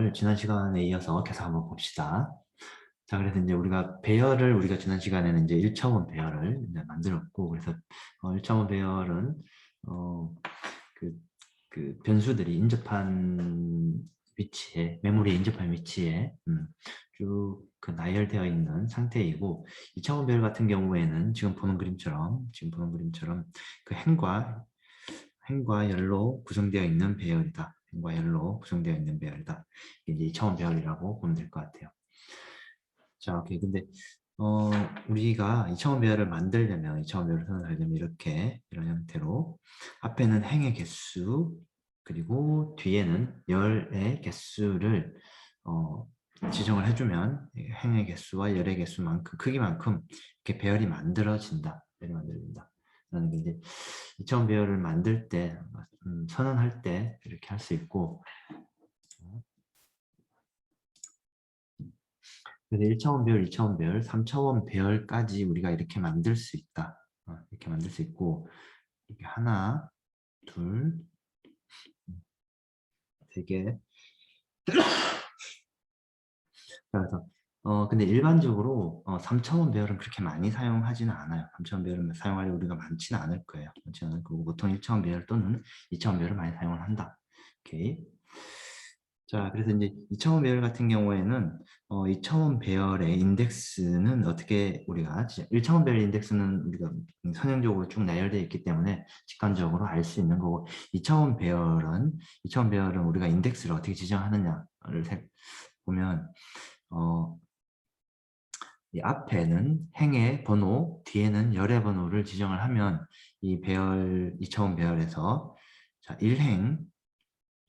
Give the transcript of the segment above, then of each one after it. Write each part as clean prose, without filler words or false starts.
오늘 지난 시간에 이어서 계속 한번 봅시다. 자, 그래서 이제 우리가 지난 시간에는 이제 1차원 배열을 이제 만들었고, 그래서 1차원 배열은 어, 그, 그 변수들이 인접한 위치에, 메모리에 인접한 위치에 쭉 그 나열되어 있는 상태이고, 2차원 배열 같은 경우에는 지금 보는 그림처럼 그 행과 열로 구성되어 있는 배열이다. 행과 열로 구성되어 있는 배열이다. 이게 이제 2차원 배열이라고 보면 될 것 같아요. 자, 오케이. 근데 우리가 2차원 배열을 만들려면 2차원 배열을 선언하려면 이런 형태로 앞에는 행의 개수 그리고 뒤에는 열의 개수를 지정을 해주면 행의 개수와 열의 개수만큼 크기만큼 이렇게 배열이 만들어진다. 배열이 만들어진다. 라는 게 이제 2차원 배열을 만들 때 선언할 때 이렇게 할 수 있고, 그래서 1차원 배열, 2차원 배열, 3차원 배열까지 우리가 이렇게 만들 수 있다. 이렇게 만들 수 있고, 이게 하나, 둘, 세 개. 그래서 근데 일반적으로 3차원 배열은 그렇게 많이 사용하지는 않아요. 3차원 배열은 사용할 우리가 많지는 않을 거예요. 많지는 않을 거고 보통 1차원 배열 또는 2차원 배열을 많이 사용을 한다. 오케이. 자, 그래서 이제 2차원 배열 같은 경우에는 2차원 배열의 인덱스는 어떻게 우리가 1차원 배열 인덱스는 우리가 선형적으로 쭉 나열되어 있기 때문에 직관적으로 알 수 있는 거고 2차원 배열은 우리가 인덱스를 어떻게 지정하느냐를 보면 이 앞에는 행의 번호, 뒤에는 열의 번호를 지정을 하면 이 배열 2차원 배열에서 자, 1행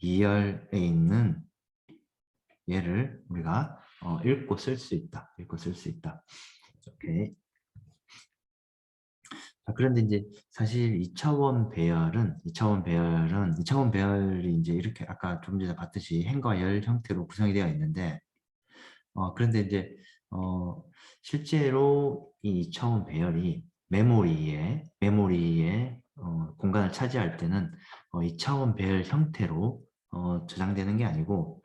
2열에 있는 얘를 우리가 읽고 쓸 수 있다. 읽고 쓸 수 있다. 오케이. 자, 그런데 이제 사실 2차원 배열이 이제 이렇게 아까 좀 전에 봤듯이 행과 열 형태로 구성이 되어 있는데, 그런데 이제 실제로 이 2차원 배열이 메모리에 공간을 차지할 때는 2차원 배열 형태로 저장되는 게 아니고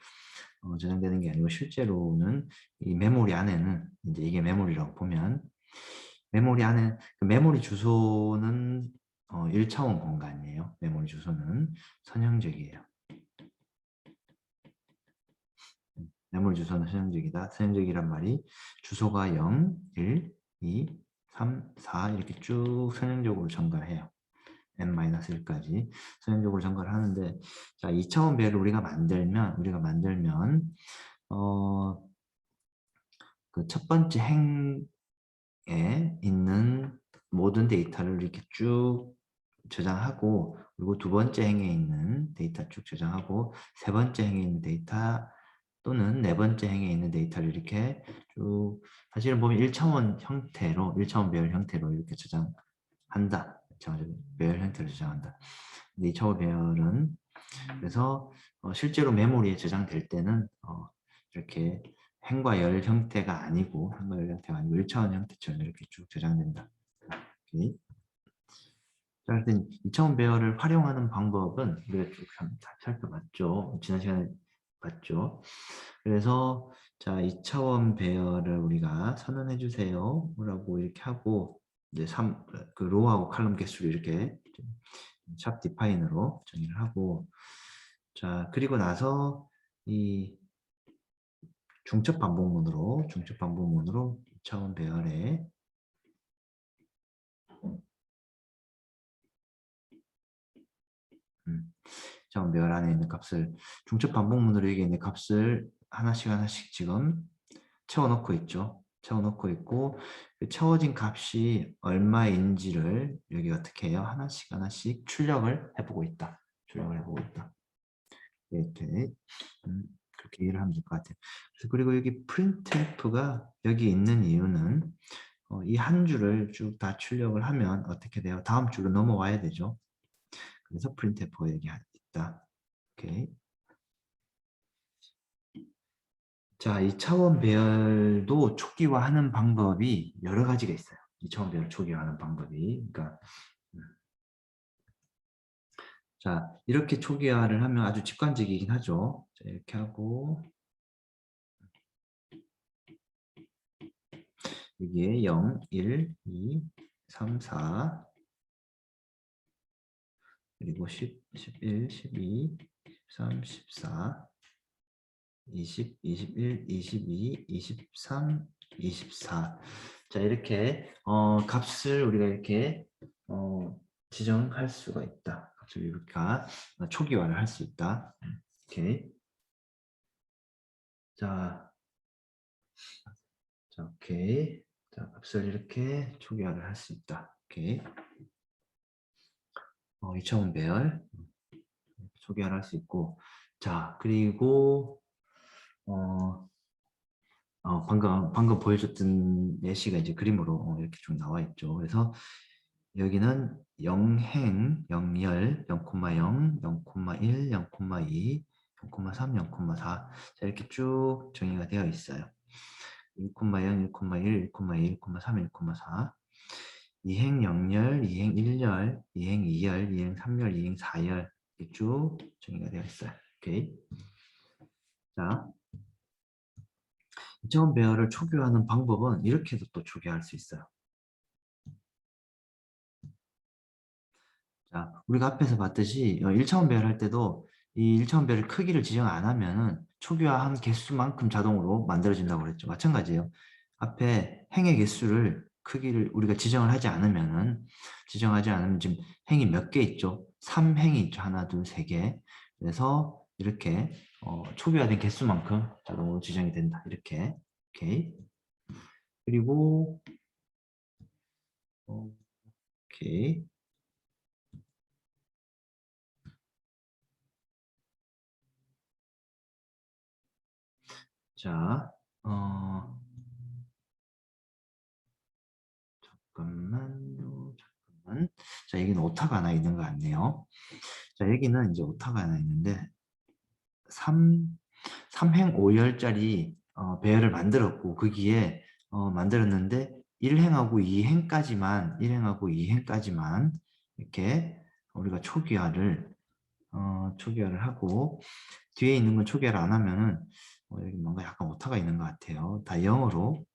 실제로는 이 메모리 안에는 이제 이게 메모리라고 보면 메모리 안에 그 메모리 주소는 1차원 공간이에요. 메모리 주소는 선형적이에요. 메모리 주소는 선형적이다. 선형적이란 말이 주소가 0, 1, 2, 3, 4 이렇게 쭉 선형적으로 전가해요. n-1까지 선형적으로 전가를 하는데 자, 2차원 배열을 우리가 만들면 그 첫 번째 행에 있는 모든 데이터를 이렇게 쭉 저장하고 그리고 두 번째 행에 있는 데이터 쭉 저장하고 세 번째 행에 있는 데이터 또는 네 번째 행에 있는 데이터를 이렇게 쭉 사실은 보면 1차원 배열 형태로 이렇게 저장한다. 1차원 배열 형태로 저장한다. 근데 2차원 배열은 그래서 실제로 메모리에 저장될 때는 이렇게 행과 열 형태가 아니고 1차원 형태처럼 이렇게 쭉 저장된다. 오케이. 자, 하여튼 2차원 배열을 활용하는 방법은 우리가 쭉 살펴봤죠. 지난 시간에 봤죠. 그래서 자, 2차원 배열을 우리가 선언해 주세요. 라고 이렇게 하고 이제 그 로우하고 칼럼 개수를 이렇게 샵 디파인으로 정의를 하고 자, 그리고 나서 이 중첩 반복문으로 2차원 배열에 자원 배열 안에 있는 값을 중첩 반복문으로 여기 있는 값을 하나씩 지금 채워넣고 있죠. 채워넣고 있고 그 채워진 값이 얼마인지를 여기 어떻게 해요? 하나씩 출력을 해보고 있다. 이렇게 그렇게 이해를 하면 될 것 같아요. 그리고 여기 printf가 여기 있는 이유는 이 한 줄을 쭉 다 출력을 하면 어떻게 돼요? 다음 줄로 넘어와야 되죠. 그래서 printf가 여기 있다. 오케이. 자, 2차원 배열도 초기화하는 방법이 여러 가지가 있어요. 2차원 배열 초기화하는 방법이. 그러니까 자, 이렇게 초기화를 하면 아주 직관적이긴 하죠. 자, 이렇게 하고 여기에 0, 1, 2, 3, 4 그리고 10, 11, 12, 13, 14 20, 21, 22, 23, 24. 자, 이렇게 값을 우리가 이렇게 지정할 수가 있다. 값을 이렇게 초기화를 할 수 있다. 오케이. 자, 오케이. 자, 값을 이렇게 초기화를 할 수 있다. 오케이. 2차원 배열 초기화를 할 수 있고, 자, 그리고 방금 보여줬던 예시가 이제 그림으로 이렇게 좀 나와 있죠. 그래서 여기는 0행, 0열, 0,0, 0,1, 0,2, 0,3, 0,4 자, 이렇게 쭉 정의가 되어 있어요. 1,0, 1,1, 1,2, 1,3, 1,4 2행 0열, 2행 1열, 2행 2열, 2행 3열, 2행 4열 이렇게 쭉 정의가 되어 있어요. 오케이. 자, 이차원 배열을 초기화하는 방법은 이렇게도 또 초기화할 수 있어요. 자, 우리가 앞에서 봤듯이 1차원 배열할 때도 이 1차원 배열 크기를 지정 안 하면은 초기화한 개수만큼 자동으로 만들어진다고 그랬죠. 마찬가지예요. 앞에 행의 개수를 크기를 우리가 지정하지 않으면 지금 행이 몇 개 있죠? 3행이 있죠. 하나, 둘, 세 개. 그래서 이렇게 초기화된 개수만큼 자동으로 지정이 된다. 이렇게. 오케이. 그리고 오케이. 자, 잠깐만요. 잠깐만. 자, 여기는 오타가 하나 있는 것 같네요. 자, 여기는 이제 오타가 하나 있는데 3행 5열짜리 배열을 만들었고 거기에 만들었는데 1행하고 2행까지만 이렇게 우리가 초기화를 하고 뒤에 있는 건 초기화를 안 하면은 여기 뭔가 약간 오타가 있는 것 같아요. 다 0으로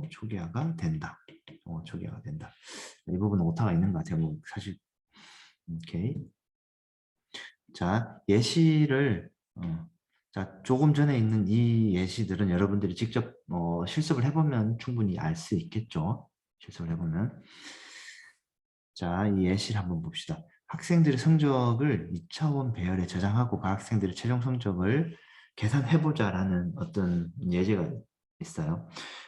초기화가 된다. 초기화가 된다. 이 부분은 오타가 있는 것 같아요. 뭐 사실 오케이. 자, 예시를 자, 조금 전에 있는 이 예시들은 여러분들이 직접 실습을 해보면 충분히 알 수 있겠죠. 실습을 해보면. 자, 이 예시를 한번 봅시다. 학생들의 성적을 2차원 배열에 저장하고 그 학생들의 최종 성적을 계산해보자라는 어떤 예제가 있어요.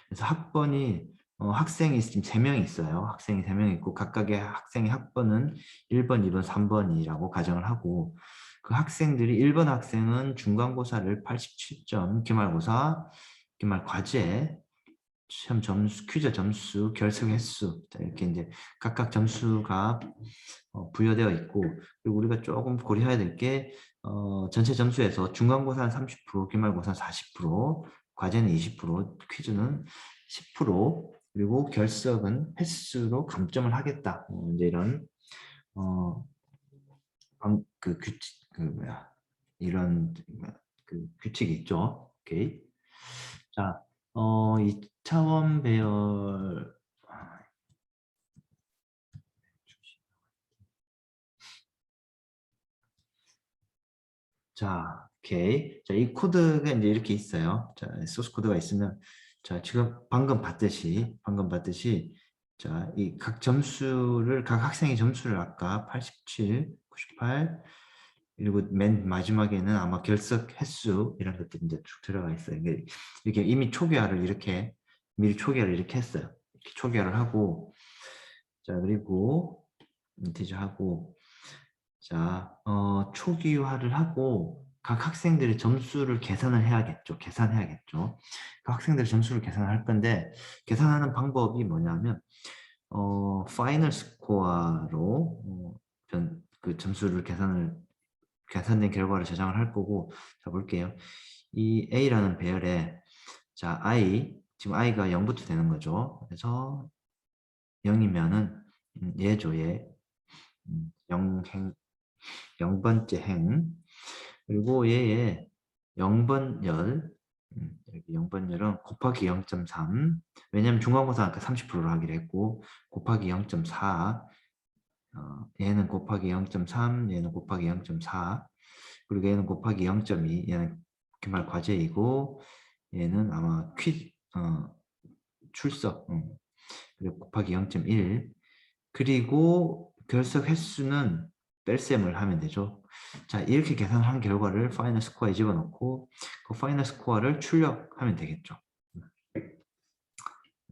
그래서 학생이 지금 3명이 있어요. 학생이 3명 있고 각각의 학생의 학번은 1번, 2번, 3번이라고 가정을 하고 그 학생들이 1번 학생은 중간고사를 87점, 기말과제, 시험 점수, 퀴즈 점수, 결석 횟수 이렇게 이제 각각 점수가 부여되어 있고 그리고 우리가 조금 고려해야 될 게 전체 점수에서 중간고사는 30%, 기말고사는 40%, 과제는 20%, 퀴즈는 10% 그리고 결석은 횟수로 감점을 하겠다. 이제 이런 어, 그 규칙 이런 그 규칙이 있죠. 오케이. 자, 2차원 배열 자, 오케이. 자, 이 코드가 이제 이렇게 있어요. 자, 소스 코드가 있으면 자, 지금 방금 봤듯이 자, 이 각 학생의 점수를 아까 87, 98 그리고 맨 마지막에는 아마 결석 횟수 이런 것들이 이제 쭉 들어가 있어요. 이게 이미 미리 초기화를 이렇게 했어요. 이렇게 초기화를 하고 자, 그리고 인티저 하고 자, 초기화를 하고 각 학생들의 점수를 계산을 해야겠죠. 계산해야겠죠. 각 학생들의 점수를 계산할 건데 계산하는 방법이 뭐냐면 파이널 스코어로 그 점수를 계산된 결과를 저장을 할 거고 자 볼게요. 이 A라는 배열에 자 지금 I가 0부터 되는 거죠. 그래서 0이면은 얘죠 얘 0행 0번째 행 그리고 얘의 0번 열 여기 0번열은 곱하기 0.3. 왜냐면 중간고사 아까 30%로 하기로 했고 곱하기 0.4. 얘는 곱하기 0.3, 얘는 곱하기 0.4. 그리고 얘는 곱하기 0.2. 얘는 기말 과제이고 얘는 아마 출석. 그리고 곱하기 0.1. 그리고 결석 횟수는 뺄셈을 하면 되죠. 자, 이렇게 계산한 결과를 파이널 스코어에 집어넣고 그 파이널 스코어를 출력하면 되겠죠.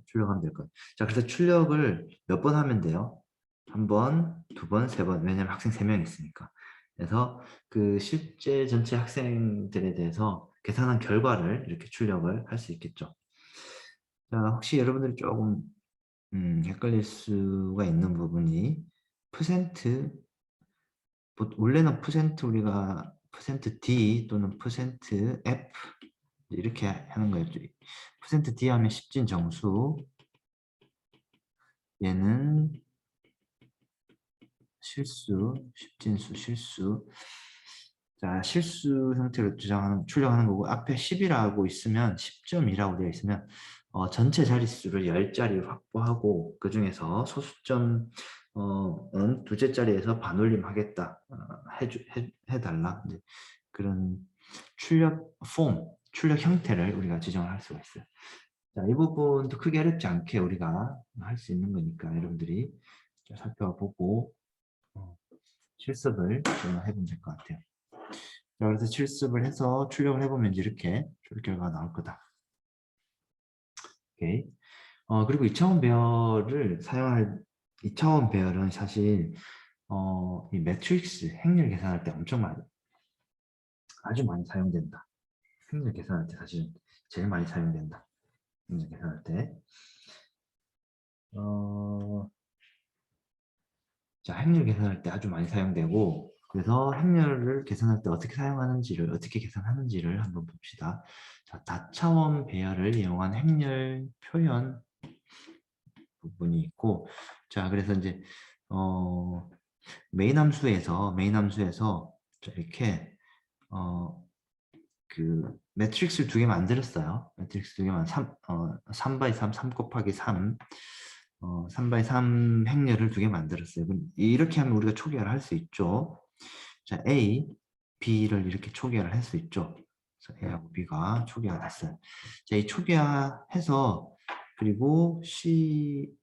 출력하면 될 거예요. 자, 그래서 출력을 몇 번 하면 돼요? 한 번, 두 번, 세 번. 왜냐면 학생 3명 있으니까. 그래서 그 실제 전체 학생들에 대해서 계산한 결과를 이렇게 출력을 할 수 있겠죠. 자, 혹시 여러분들이 조금 헷갈릴 수가 있는 부분이 퍼센트, 원래는 퍼센트 우리가 퍼센트 D 또는 퍼센트 F 이렇게 하는 거였죠. 퍼센트 D 하면 십진 정수, 얘는 실수, 십진수, 실수. 자, 실수 형태로 출력하는 거고 앞에 10이라고 있으면 10점이라고 되어 있으면 전체 자릿수를 10자리 확보하고 그 중에서 소수점 두째 자리에서 반올림 하겠다 해달라 그런 출력 출력 형태를 우리가 지정을 할 수가 있어요. 자, 이 부분도 크게 어렵지 않게 우리가 할 수 있는 거니까 여러분들이 살펴보고 실습을 좀 해보면 될 것 같아요. 자, 그래서 실습을 해서 출력을 해보면 이렇게 출력 결과가 나올 거다. 오케이. 그리고 2차원 배열을 사용할 2차원 배열은 사실 이 매트릭스 행렬 계산할 때 엄청 아주 많이 사용된다. 행렬 계산할 때 사실 제일 많이 사용된다. 행렬 계산할 때. 자, 행렬 계산할 때 아주 많이 사용되고 그래서 행렬을 계산할 때 어떻게 계산하는지를 한번 봅시다. 자, 다차원 배열을 이용한 행렬 표현 부분이 있고 자, 그래서 이제 메인 함수에서 이렇게 그 매트릭스를 2개 만들었어요. 매트릭스 2개만 3x3, 3 곱하기 3 3x3 행렬을 2개 만들었어요. 이렇게 하면 우리가 초기화를 할 수 있죠. 자, A, B를 이렇게 초기화를 할 수 있죠. 그래서 A하고 B가 초기화가 됐어요. 자, 이 초기화해서 그리고 C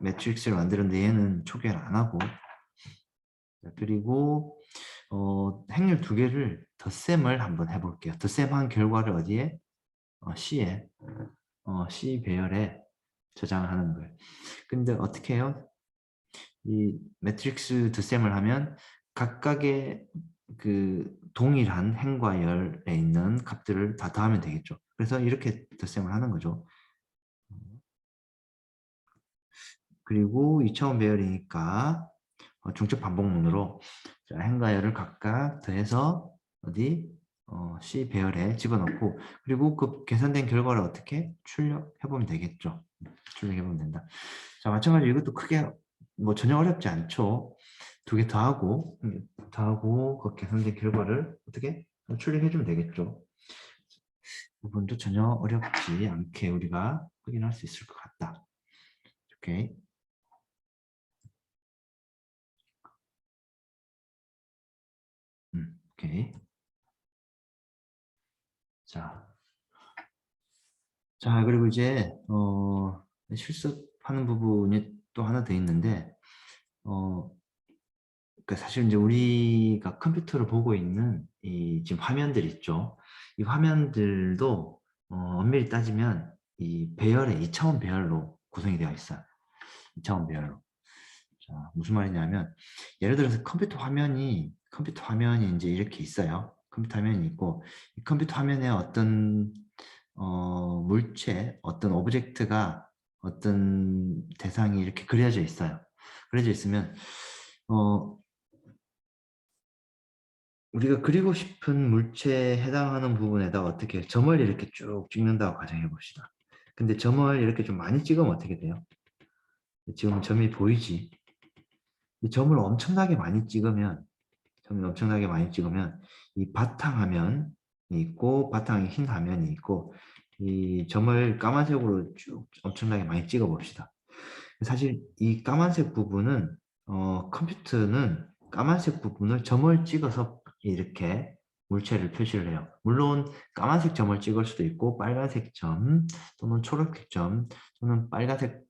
매트릭스를 만드는데 얘는 초기화를 안 하고 자, 그리고 행렬 2개를 덧셈을 한번 해볼게요. 덧셈한 결과를 어디에? C에 C 배열에 저장을 하는 거예요. 근데 어떻게 해요? 이 매트릭스 덧셈을 하면 각각의 그 동일한 행과 열에 있는 값들을 다 더하면 되겠죠. 그래서 이렇게 덧셈을 하는 거죠. 그리고 2차원 배열이니까 중첩 반복문으로 행과 열을 각각 더해서 어디 C 배열에 집어넣고 그리고 그 계산된 결과를 어떻게 출력해보면 되겠죠. 출력해보면 된다. 자, 마찬가지로 이것도 크게 뭐 전혀 어렵지 않죠. 2개 더하고 그 계산된 결과를 어떻게 출력해주면 되겠죠. 부분도 전혀 어렵지 않게 우리가 확인할 수 있을 것 같다. 오케이. 오케이. 자, 그리고 이제 실습하는 부분이 또 하나 더 있는데 그러니까 사실 이제 우리가 컴퓨터를 보고 있는 이 지금 화면들 있죠. 이 화면들도 엄밀히 따지면 이 배열의 2차원 배열로 구성이 되어 있어요. 2차원 배열로. 자, 무슨 말이냐면 예를 들어서 컴퓨터 화면이 이제 이렇게 있어요. 컴퓨터 화면이 있고 이 컴퓨터 화면에 어떤 물체, 어떤 오브젝트가 어떤 대상이 이렇게 그려져 있어요. 그려져 있으면 우리가 그리고 싶은 물체에 해당하는 부분에다 어떻게 점을 이렇게 쭉 찍는다고 가정해 봅시다. 근데 점을 이렇게 좀 많이 찍으면 어떻게 돼요? 지금 점이 보이지? 이 점을 엄청나게 많이 찍으면 이 바탕화면 있고 바탕에 흰 화면이 있고 이 점을 까만색으로 쭉 엄청나게 많이 찍어 봅시다. 사실 이 까만색 부분은 컴퓨터는 까만색 부분을 점을 찍어서 이렇게 물체를 표시를 해요. 물론 까만색 점을 찍을 수도 있고 빨간색 점 또는 초록색 점 또는 빨간색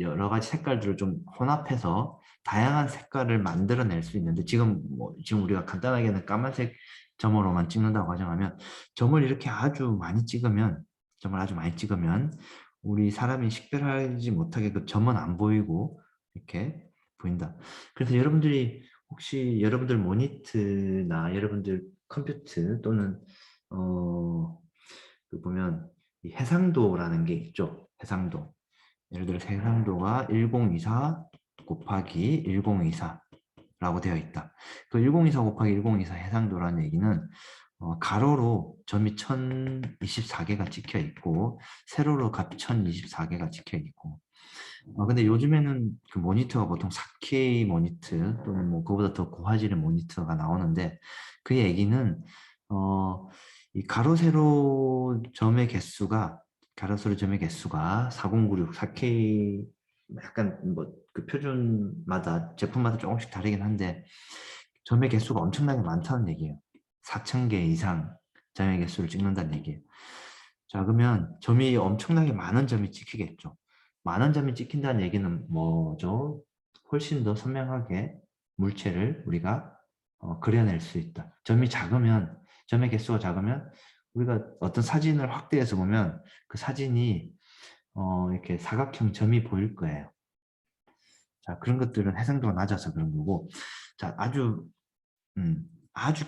여러 가지 색깔들을 좀 혼합해서 다양한 색깔을 만들어낼 수 있는데 지금 우리가 간단하게는 까만색 점으로만 찍는다고 가정하면 점을 이렇게 아주 많이 찍으면 우리 사람이 식별하지 못하게 그 점은 안 보이고 이렇게 보인다. 그래서 여러분들이 혹시 여러분들 모니터나 여러분들 컴퓨터 또는 그 보면 이 해상도라는 게 있죠. 해상도. 예를 들어 해상도가 1024 곱하기 1024라고 되어 있다. 그 1024 곱하기 1024 해상도라는 얘기는 가로로 점이 1024개가 찍혀 있고 세로로 각 1024개가 찍혀 있고 근데 요즘에는 그 모니터가 보통 4K 모니터 또는 뭐 그거보다 더 고화질의 모니터가 나오는데 그 얘기는 이 가로 세로 점의 개수가 4096, 4K 약간 뭐 그 표준마다 제품마다 조금씩 다르긴 한데 점의 개수가 엄청나게 많다는 얘기예요. 4,000개 이상 점의 개수를 찍는다는 얘기예요. 자, 그러면 점이 엄청나게 많은 점이 찍히겠죠. 많은 점이 찍힌다는 얘기는 뭐죠? 훨씬 더 선명하게 물체를 우리가 그려낼 수 있다. 점의 개수가 작으면 우리가 어떤 사진을 확대해서 보면 그 사진이 이렇게 사각형 점이 보일 거예요. 자, 그런 것들은 해상도가 낮아서 그런 거고, 자, 아주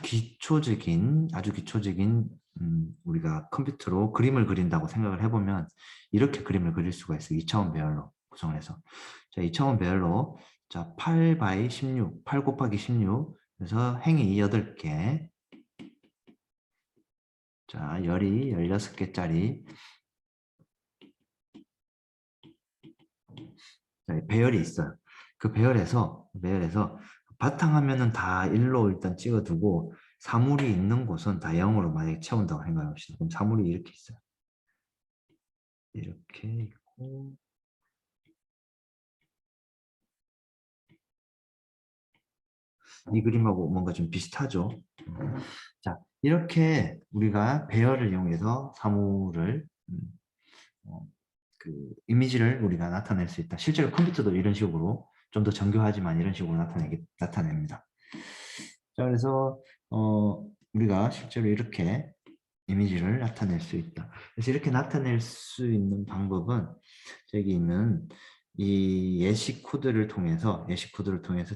기초적인 우리가 컴퓨터로 그림을 그린다고 생각을 해보면 이렇게 그림을 그릴 수가 있어요. 2차원 배열로 구성을 해서. 자, 2차원 배열로 자, 8 by 16, 8 곱하기 16 그래서 행이 8개 자, 열이 16개짜리 배열이 있어요. 그 배열에서 바탕화면은 다 1로 일단 찍어두고 사물이 있는 곳은 다 0으로 만약에 채운다고 생각합시다. 그럼 사물이 이렇게 있어요. 이렇게 있고 이 그림하고 뭔가 좀 비슷하죠. 자, 이렇게 우리가 배열을 이용해서 사물을 그 이미지를 우리가 나타낼 수 있다. 실제로 컴퓨터도 이런 식으로 좀 더 정교하지만 이런 식으로 나타냅니다. 자, 그래서 우리가 실제로 이렇게 이미지를 나타낼 수 있다. 그래서 이렇게 나타낼 수 있는 방법은 저기 있는 이 예시 코드를 통해서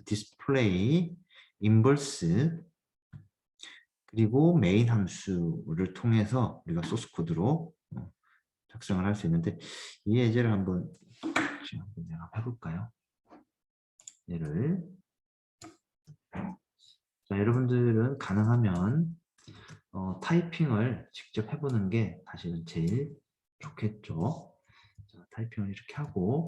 디스플레이, 인버스 그리고 메인 함수를 통해서 우리가 소스 코드로 작성을 할 수 있는데 이 예제를 한번 내가 해볼까요? 얘를 자, 여러분들은 가능하면 타이핑을 직접 해보는 게 사실은 제일 좋겠죠. 자, 타이핑을 이렇게 하고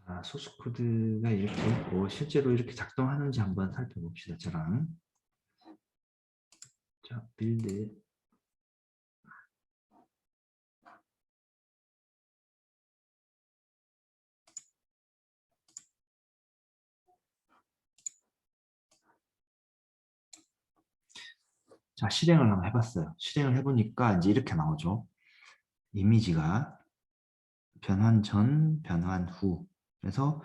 자, 소스 코드가 이렇게 있고 실제로 이렇게 작동하는지 한번 살펴봅시다. 저랑 자, 빌드 자, 실행을 한번 해봤어요. 실행을 해보니까 이제 이렇게 나오죠. 이미지가 변환 전, 변환 후. 그래서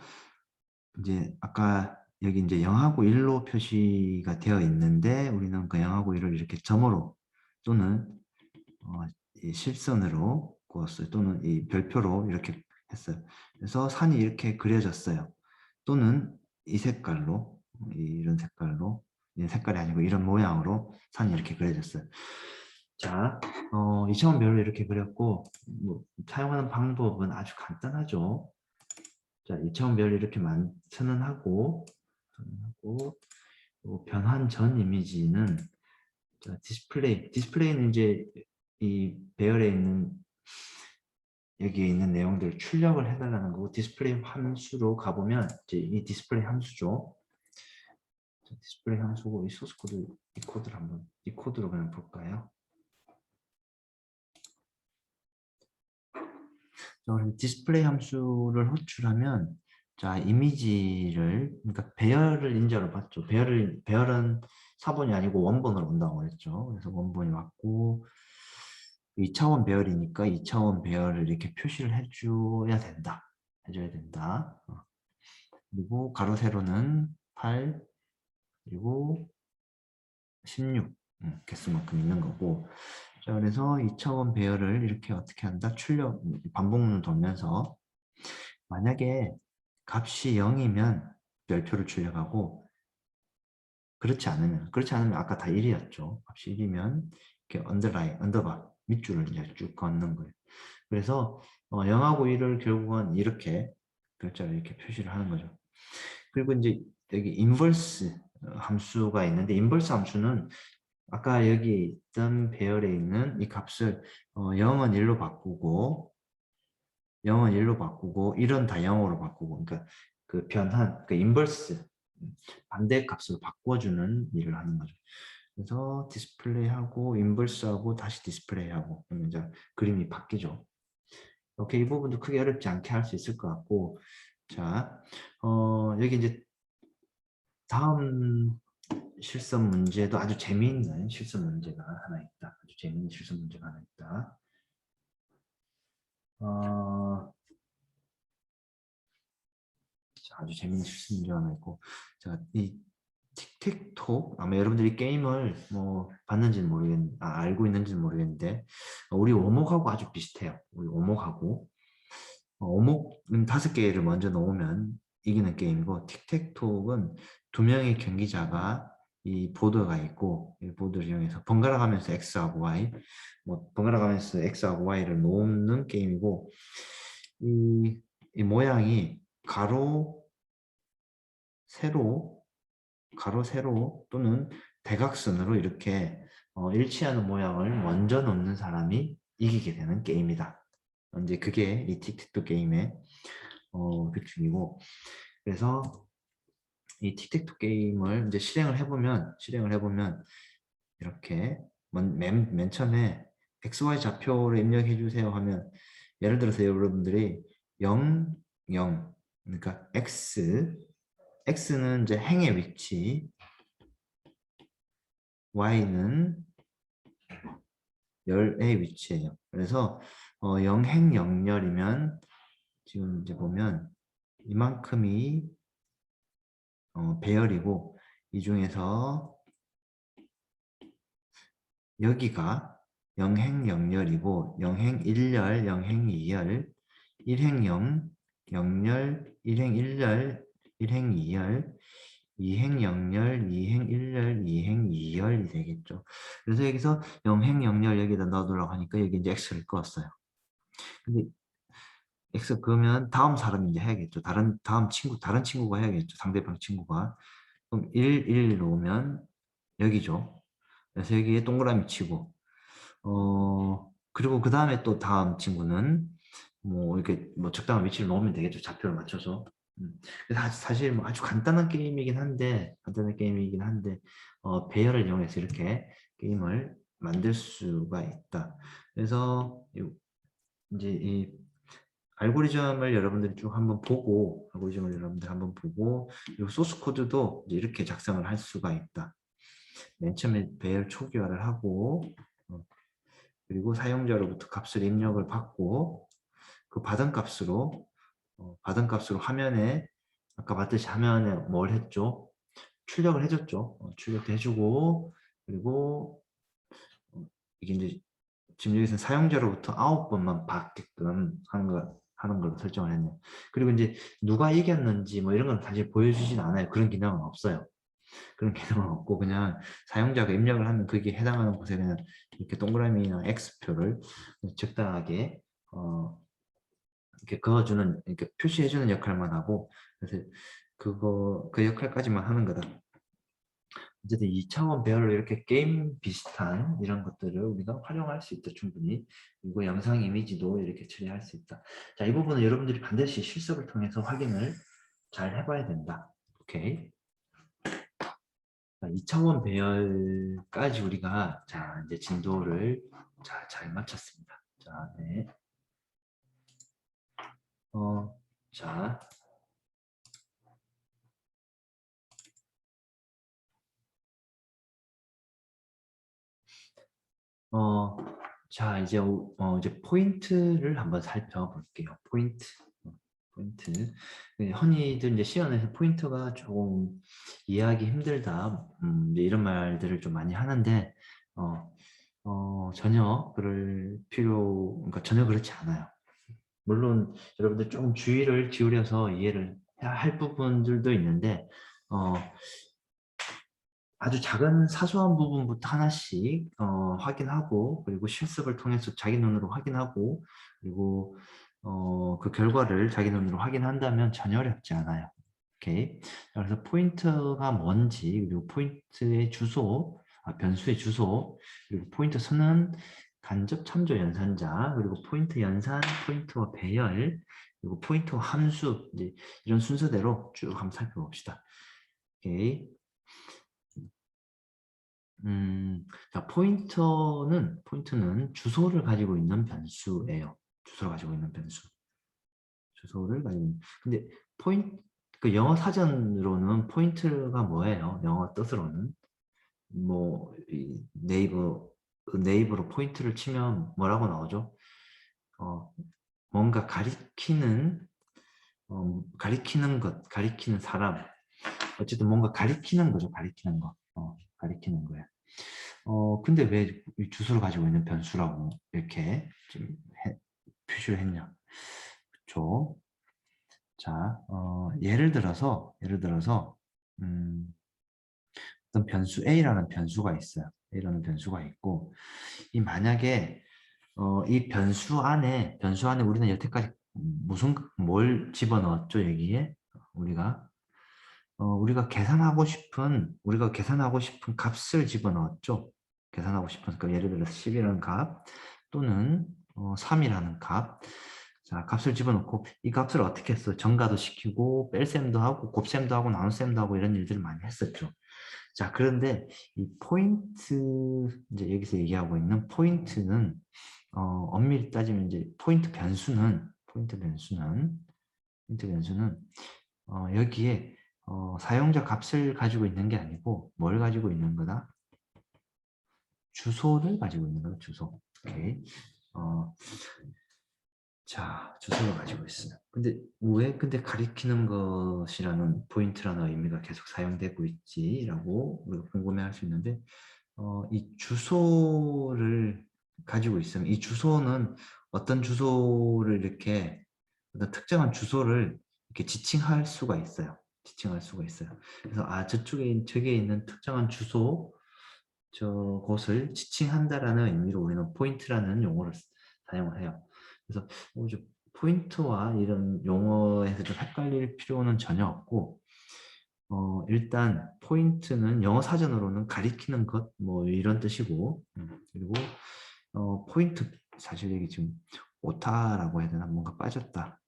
이제 아까 여기 이제 0하고 1로 표시가 되어 있는데 우리는 그 0하고 1을 이렇게 점으로 또는 이 실선으로 그었어요. 또는 이 별표로 이렇게 했어요. 그래서 산이 이렇게 그려졌어요. 또는 이 색깔로 이런 색깔로 이 색깔이 아니고 이런 모양으로 산이 이렇게 그려졌어요. 자, 2차원 별로 이렇게 그렸고 뭐, 사용하는 방법은 아주 간단하죠. 자, 2차원 별 이렇게 선언하고 변환 전 이미지는 자, 디스플레이는 이제 이 배열에 있는 여기에 있는 내용들을 출력을 해달라는 거고 디스플레이 함수로 가보면 이제 이 디스플레이 함수죠. 디스플레이 함수고 이 소스 코드 이 코드를 한번 이 코드로 그냥 볼까요? 디스플레이 함수를 호출하면 자 이미지를 그러니까 배열을 인자로 봤죠. 배열은 사본이 아니고 원본으로 온다고 했죠. 그래서 원본이 왔고 2차원 배열이니까 2차원 배열을 이렇게 표시를 해줘야 된다. 해줘야 된다. 그리고 가로 세로는 8 그리고 16 개수만큼 있는 거고 자 그래서 2차원 배열을 이렇게 어떻게 한다? 출력 반복문을 돌면서 만약에 값이 0이면 별표를 출력하고 그렇지 않으면 아까 다 1이었죠. 값이 1이면 이렇게 언더바 밑줄을 이제 쭉 걷는 거예요. 그래서 0하고 1을 결국은 이렇게 글자를 이렇게 표시를 하는 거죠. 그리고 이제 여기 인버스 함수가 있는데 인버스 함수는 아까 여기 있던 배열에 있는 이 값을 0은 1로 바꾸고 0은 1로 바꾸고 1은 다 0으로 바꾸고 그러니까 그 변환, 그 인버스 반대 값으로 바꿔주는 일을 하는 거죠. 그래서 디스플레이하고 인버스하고 다시 디스플레이하고 그러면 이제 그림이 바뀌죠. 오케이, 이 부분도 크게 어렵지 않게 할 수 있을 것 같고 자 여기 이제 다음 실습 문제도 아주 재미있는 실습 문제가 하나 있다. 아주 재미있는 실습 문제가 하나 있다. 아주 재미있는 실습 문제가 하나 있고 자, 이 틱택톡 아마 여러분들이 게임을 뭐 봤는지는 알고 있는지는 모르겠는데 우리 오목하고 아주 비슷해요. 우리 오목하고 오목은 5개를 먼저 놓으면 이기는 게임이고 틱택톡은 2명의 경기자가 이 보드가 있고 이 보드를 이용해서 번갈아 가면서 X하고 Y 번갈아 가면서 X하고 Y를 놓는 게임이고 이 모양이 가로 세로 또는 대각선으로 이렇게 일치하는 모양을 먼저 놓는 사람이 이기게 되는 게임이다. 이제 그게 이 틱택토 게임의 규칙이고 그래서 이 틱택토 게임을 이제 실행을 해보면 이렇게 맨 처음에 XY 좌표를 입력해 주세요 하면 예를 들어서 여러분들이 0, 0 그러니까 X는 이제 행의 위치 Y는 열의 위치예요. 그래서 영행 영열이면 지금 이제 보면 이만큼이 배열이고 이 중에서 여기가 영행 영열이고 영행 1열, 영행 2열, 1행 0, 영열, 1행 1열, 1행 2열, 2행 영열, 2행 1열, 2행 2열이 되겠죠. 그래서 여기서 영행 영열 여기다 넣어두라고 하니까 여기 이제 X를 그었어요. 근데 X 그러면 다음 사람이 이제 해야겠죠. 다른 친구가 해야겠죠. 상대방 친구가. 그럼 1 놓으면 여기죠. 그래서 여기에 동그라미 치고 그리고 그 다음에 또 다음 친구는 뭐 이렇게 뭐 적당한 위치를 놓으면 되겠죠. 좌표를 맞춰서. 사실 뭐 아주 간단한 게임이긴 한데 배열을 이용해서 이렇게 게임을 만들 수가 있다. 그래서 이제 이 알고리즘을 여러분들이 쭉 한번 보고 그리고 소스 코드도 이렇게 작성을 할 수가 있다. 맨 처음에 배열 초기화를 하고 그리고 사용자로부터 값을 입력을 받고 그 받은 값으로 화면에 아까 봤듯이 화면에 뭘 했죠? 출력을 해줬죠. 출력도 해주고 그리고 이게 이제 지금 여기서 사용자로부터 9번만 받게끔 하는 걸로 설정을 했네요. 그리고 이제 누가 이겼는지 뭐 이런 건 사실 보여주진 않아요. 그런 기능은 없어요. 그런 기능은 없고 그냥 사용자가 입력을 하면 그게 해당하는 곳에 그냥 이렇게 동그라미나 X표를 적당하게 이렇게 그어주는 이렇게 표시해주는 역할만 하고 그래서 그 역할까지만 하는 거다. 어쨌든 2차원 배열로 이렇게 게임 비슷한 이런 것들을 우리가 활용할 수 있다, 충분히. 그리고 영상 이미지도 이렇게 처리할 수 있다. 자, 이 부분은 여러분들이 반드시 실습을 통해서 확인을 잘 해봐야 된다. 오케이. 자, 2차원 배열까지 우리가 자, 이제 진도를 자, 잘 마쳤습니다. 자, 네. 자, 자, 이제 포인트를 한번 살펴볼게요. 포인트. 포인트. 흔히들 이제 시연에서 포인트가 조금 이해하기 힘들다. 이제 이런 말들을 좀 많이 하는데, 전혀 그러니까 전혀 그렇지 않아요. 물론 여러분들 좀 주의를 기울여서 이해를 해야 할 부분들도 있는데, 어, 아주 작은 사소한 부분부터 하나씩 확인하고, 그리고 실습을 통해서 자기 눈으로 확인하고, 그리고 그 결과를 자기 눈으로 확인한다면 전혀 어렵지 않아요. 오케이. 그래서 포인트가 뭔지, 그리고 포인트의 주소, 변수의 주소, 그리고 포인트 선은 간접 참조 연산자, 그리고 포인트 연산, 포인트와 배열, 그리고 포인트와 함수, 이제 이런 순서대로 쭉 한번 살펴봅시다. 오케이. 자, 포인트는 주소를 가지고 있는 변수예요. 주소를 가지고 있는 변수. 주소를 가지고 있는. 근데 그 영어 사전으로는 포인트가 뭐예요? 영어 뜻으로는. 뭐, 네이버로 포인트를 치면 뭐라고 나오죠? 어, 뭔가 가리키는 것, 가리키는 사람. 어쨌든 뭔가 가리키는 거죠. 가리키는 거. 가리키는 거예요. 근데 왜 주소를 가지고 있는 변수라고 이렇게 좀 표시를 했냐. 그쵸? 자, 예를 들어서, 어떤 변수 A라는 변수가 있어요. A라는 변수가 있고, 만약에, 이 변수 안에 우리는 여태까지 뭘 집어넣었죠, 여기에? 우리가 계산하고 싶은 값을 집어넣었죠. 계산하고 싶은, 그러니까 예를 들어서 10이라는 값 또는 3이라는 값. 자, 값을 집어넣고 이 값을 어떻게 했어? 정가도 시키고 뺄셈도 하고 곱셈도 하고 나눗셈도 하고 이런 일들을 많이 했었죠. 자, 그런데 이 포인트, 이제 여기서 얘기하고 있는 포인트는 엄밀히 따지면 이제 포인트 변수는 여기에 사용자 값을 가지고 있는 게 아니고 뭘 가지고 있는 거다? 주소를 가지고 있는 거다. 주소. 오케이. 어, 자, 주소를 가지고 있어요. 근데 왜 가리키는 것이라는 포인트라는 의미가 계속 사용되고 있지라고 우리가 궁금해할 수 있는데, 이 주소를 가지고 있으면 이 주소는 어떤 주소를 이렇게 어떤 특정한 주소를 이렇게 지칭할 수가 있어요. 지칭할 수가 있어요. 그래서 저기에 있는 특정한 주소, 저곳을 지칭한다라는 의미로 우리는 포인트라는 용어를 사용을 해요. 그래서 저 포인트와 이런 용어에서 좀 헷갈릴 필요는 전혀 없고, 일단 포인트는 영어 사전으로는 가리키는 것, 뭐 이런 뜻이고, 그리고 포인트, 사실 여기 지금 오타라고 해야 되나? 뭔가 빠졌다.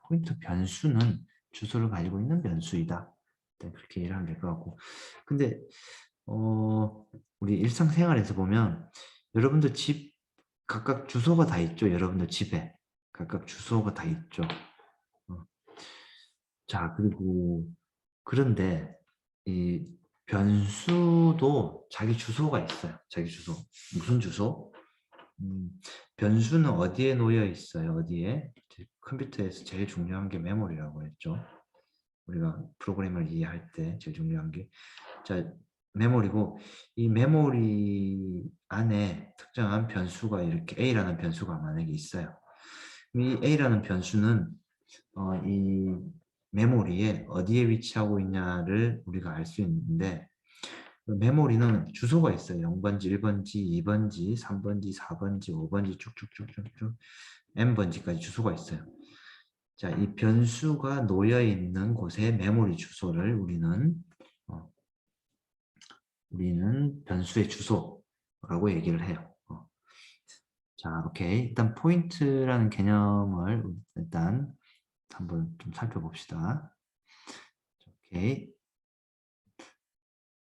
포인트 변수는 주소를 가지고 있는 변수이다. 네, 그렇게 이해를 하면 될 것 같고. 근데 우리 일상생활에서 보면 여러분들 집 각각 주소가 다 있죠. 여러분들 집에 각각 주소가 다 있죠. 어. 자, 그런데 이 변수도 자기 주소가 있어요. 자기 주소. 무슨 주소? 변수는 어디에 놓여 있어요? 어디에? 컴퓨터에서 제일 중요한 게 메모리라고 했죠. 우리가 프로그램을 이해할 때 제일 중요한 게, 자, 메모리고, 이 메모리 안에 특정한 변수가 이렇게 A라는 변수가 만약에 있어요. 이 A라는 변수는 이 메모리에 어디에 위치하고 있냐를 우리가 알 수 있는데, 메모리는 주소가 있어요. 0번지, 1번지, 2번지, 3번지, 4번지, 5번지 쭉쭉쭉쭉쭉 n번지까지 주소가 있어요. 자, 이 변수가 놓여 있는 곳의 메모리 주소를 우리는 우리는 변수의 주소라고 얘기를 해요. 자, 오케이. 일단 포인트라는 개념을 일단 한번 좀 살펴봅시다. 오케이.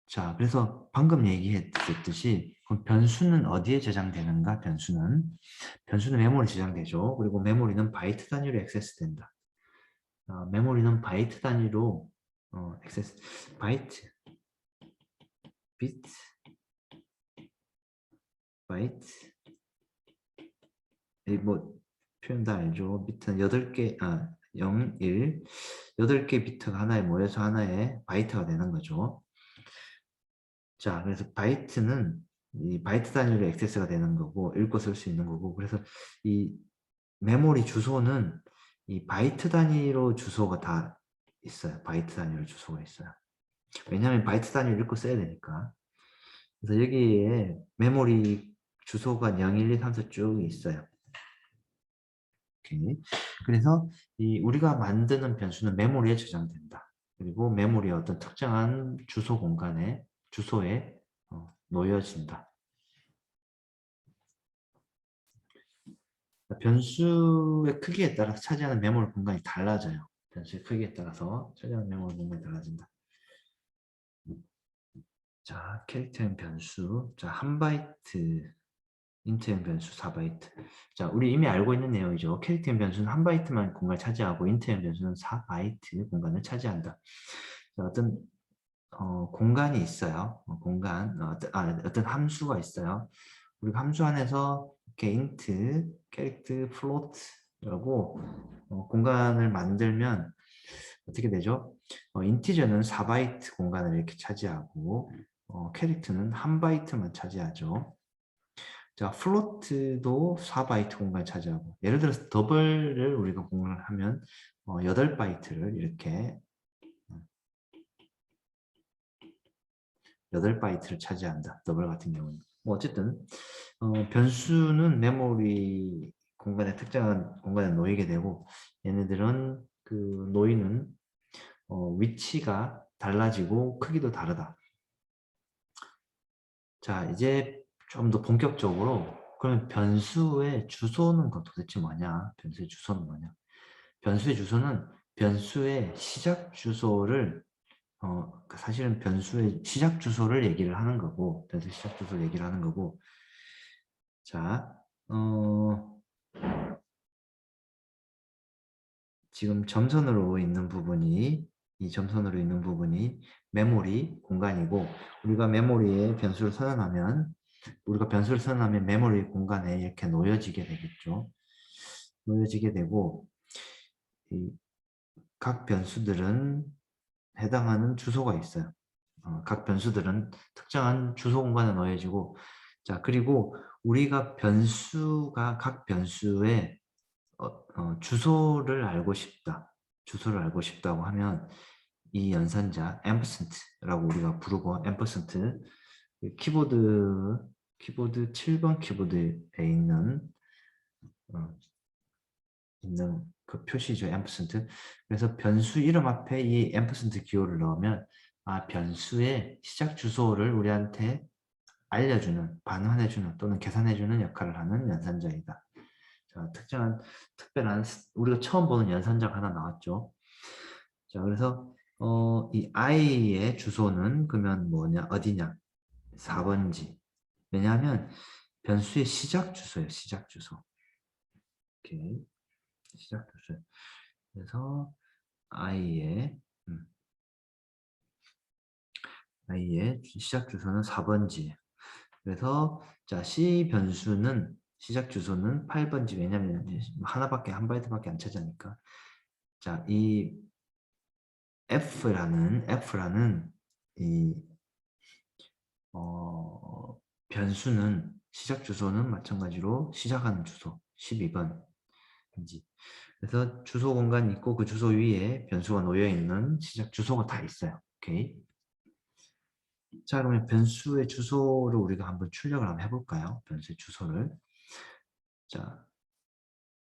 자, 그래서 방금 얘기했듯이 그럼 변수는 어디에 저장되는가? 변수는 메모리 저장되죠. 그리고 메모리는 바이트 단위로 액세스된다. 메모리는 바이트 단위로 액세스 바이트 비트 바이트 뭐 표현 다 알죠. 비트는 8개 0, 1 8개 비트가 하나에 모여서 하나의 바이트가 되는 거죠. 자, 그래서 바이트는 이 바이트 단위로 액세스가 되는 거고 읽고 쓸 수 있는 거고 그래서 이 메모리 주소는 이 바이트 단위로 주소가 다 있어요. 바이트 단위로 주소가 있어요. 왜냐하면 바이트 단위로 읽고 써야 되니까. 그래서 여기에 메모리 주소가 0, 1, 2, 3, 4 쭉 있어요. 오케이. 그래서 이 우리가 만드는 변수는 메모리에 저장된다. 그리고 메모리의 어떤 특정한 주소 공간에 주소에 놓여진다. 변수의 크기에 따라서 차지하는 메모리 공간이 달라져요. 변수의 크기에 따라서 차지하는 메모리 공간이 달라진다. 자, 캐릭터형 변수. 자, 1바이트 인트형 변수 4바이트. 자, 우리 이미 알고 있는 내용이죠. 캐릭터형 변수는 1바이트만 공간을 차지하고 인트형 변수는 4바이트 공간을 차지한다. 자, 어떤 공간이 있어요. 어떤 함수가 있어요. 우리가 함수 안에서 이렇게 int, 캐릭터, float라고 공간을 만들면 어떻게 되죠? 인티저는 4바이트 공간을 이렇게 차지하고 캐릭터는 1바이트만 차지하죠. 자, 플로트도 4바이트 공간을 차지하고 예를 들어서 더블을 우리가 공간을 하면 8바이트를 이렇게 8바이트를 차지한다. 더블 같은 경우는. 뭐 어쨌든 변수는 메모리 공간에 특정한 공간에 놓이게 되고 얘네들은 그 놓이는 위치가 달라지고 크기도 다르다. 자, 이제 좀 더 본격적으로 그러면 변수의 주소는 도대체 뭐냐? 변수의 주소는 뭐냐? 변수의 주소는 변수의 시작 주소를 사실은 변수의 시작 주소를 얘기를 하는 거고 변수 시작 주소를 얘기를 하는 거고 자, 지금 점선으로 있는 부분이 이 점선으로 있는 부분이 메모리 공간이고 우리가 메모리에 변수를 선언하면 메모리 공간에 이렇게 놓여지게 되겠죠. 놓여지게 되고 각 변수들은 해당하는 주소가 있어요. 각 변수들은 특정한 주소 공간에 놓여지고 자 그리고 우리가 각 변수의 주소를 알고 싶다고 하면 이 연산자 ampersand라고 우리가 부르고 ampersand 키보드 7번 키보드에 있는 그 표시죠. ampersand. 그래서 변수 이름 앞에 이 ampersand 기호를 넣으면 변수의 시작 주소를 우리한테 알려주는, 반환해주는 또는 계산해주는 역할을 하는 연산자이다. 자, 특별한 우리가 처음 보는 연산자가 하나 나왔죠. 자, 그래서 이 i의 주소는 그러면 뭐냐, 어디냐? 4번지. 왜냐하면 변수의 시작 주소예요. 시작 주소. 오케이. 시작 주소. 그래서 i의 시작 주소는 4번지. 그래서 자, C 변수는 시작 주소는 8번지. 왜냐면 하나밖에 한 바이트밖에 안 차지하니까. 자, 이 F라는 이 변수는 시작 주소는 마찬가지로 시작하는 주소 12번인지. 그래서 주소 공간이 있고 그 주소 위에 변수가 놓여 있는 시작 주소가 다 있어요. 오케이. 자, 그러면 변수의 주소를 우리가 한번 출력을 한번 해볼까요? 변수의 주소를. 자,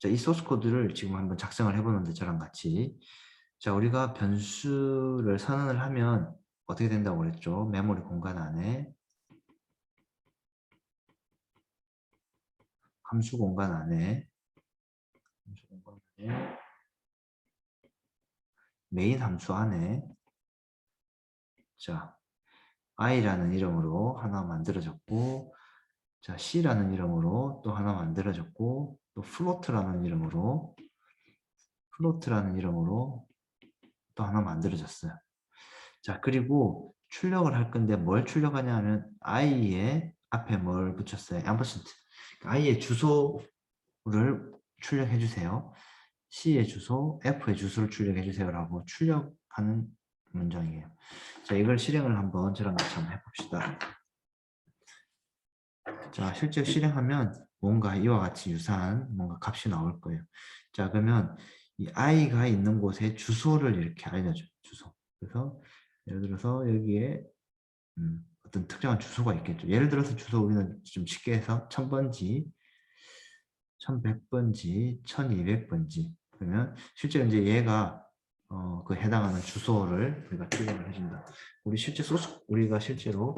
이 소스 코드를 지금 한번 작성을 해보는데 저랑 같이. 자, 우리가 변수를 선언을 하면 어떻게 된다고 그랬죠? 메모리 공간 안에 함수 공간 안에 메인 함수 안에 자 i라는 이름으로 하나 만들어졌고 자 c라는 이름으로 또 하나 만들어졌고 또 플로트라는 이름으로 또 하나 만들어졌어요. 자 그리고 출력을 할 건데 뭘 출력하냐 하면 i의 앞에 뭘 붙였어요? ampersand. i의 주소를 출력해 주세요. C의 주소, F의 주소를 출력해 주세요 라고 출력하는 문장이에요. 자 이걸 실행을 한번 저랑 같이 한번 해봅시다. 자 실제 실행하면 뭔가 이와 같이 유사한 뭔가 값이 나올 거예요. 자 그러면 이 i가 있는 곳에 주소를 이렇게 알려줘요. 주소. 그래서 예를 들어서 여기에 어떤 특정한 주소가 있겠죠. 예를 들어서 주소 우리는 좀 쉽게 해서 1000번지, 1100번지, 1200번지. 그러면 실제로 이제 얘가 그 해당하는 주소를 우리가 출력을 해준다. 우리가 실제로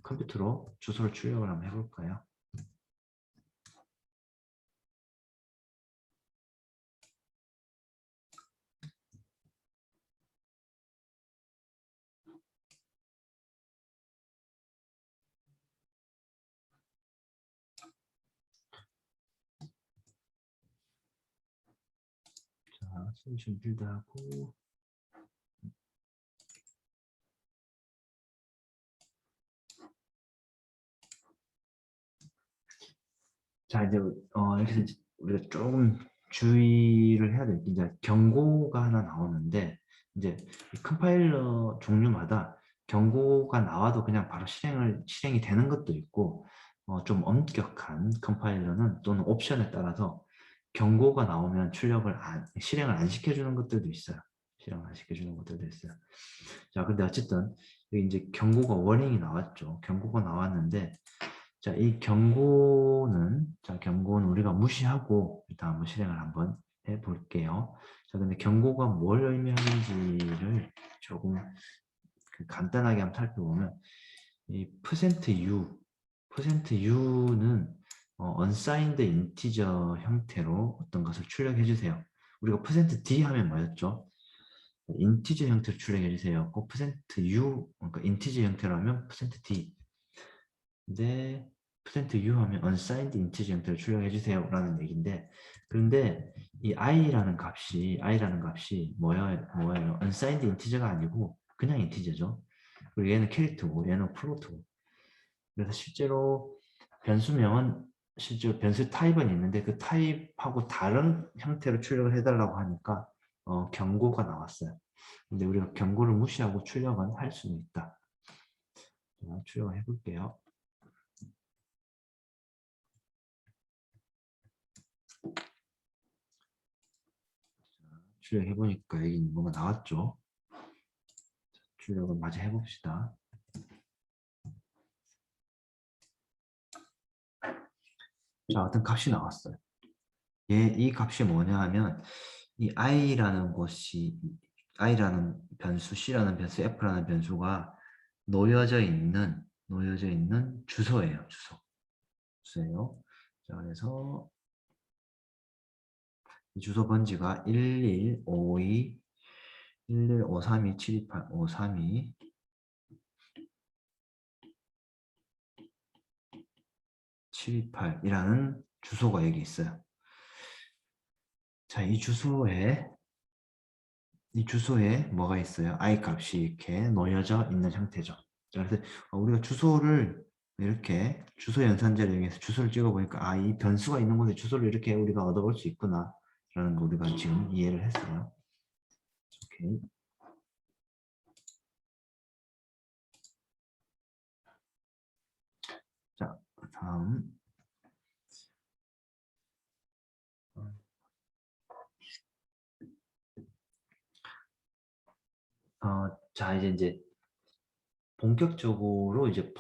컴퓨터로 주소를 출력을 한번 해볼까요? 자, 솔루션 빌드하고 자 이제 여기서 이제 우리가 조금 주의를 해야 될 게 이제 경고가 하나 나오는데 이제 이 컴파일러 종류마다 경고가 나와도 그냥 바로 실행이 되는 것도 있고 좀 엄격한 컴파일러는 또는 옵션에 따라서 경고가 나오면 실행을 안 시켜주는 것들도 있어요. 실행을 안 시켜주는 것들도 있어요. 자, 근데 어쨌든 여기 이제 경고가 워닝이 나왔죠. 경고가 나왔는데 자, 이 경고는 우리가 무시하고 일단 한번 실행을 한번 해 볼게요. 자, 근데 경고가 뭘 의미하는지를 조금 간단하게 한번 살펴보면 이 %u%u는 unsigned integer 형태로 어떤 것을 출력해 주세요. 우리가 %d 하면 뭐였죠? 인티저 형태로 출력해 주세요. 꼭 %u 그러니까 인티저 형태로 하면 %d. 근데 %u 하면 unsigned integer 형태로 출력해 주세요 라는 얘기인데 그런데 이 i라는 값이 뭐예요? unsigned integer가 아니고 그냥 인티저죠. 그리고 얘는 캐릭터고 얘는 플로트고 그래서 실제로 변수 타입은 있는데 그 타입하고 다른 형태로 출력을 해달라고 하니까 경고가 나왔어요. 근데 우리가 경고를 무시하고 출력은 할 수는 있다. 출력을 해볼게요. 출력해보니까 여기 뭐가 나왔죠. 출력을 마저 해봅시다. 자, 어떤 값이 나왔어요. 이 값이 뭐냐 하면 이 i라는 변수, c라는 변수, f라는 변수가 놓여져 있는 주소예요. 주소예요. 자, 그래서 이 주소 번지가 1152 1153 728 532 728이라는 주소가 여기 있어요. 자, 이 주소에 뭐가 있어요? i 값이 이렇게 놓여져 있는 형태죠. 자, 그래서 우리가 주소를 이렇게 주소 연산자를 이용해서 주소를 찍어 보니까 이 변수가 있는 곳에 주소를 이렇게 우리가 얻어볼 수 있구나 라는 거 우리가 지금 이해를 했어요. 오케이. 자, 다음 자 이제 본격적으로 이제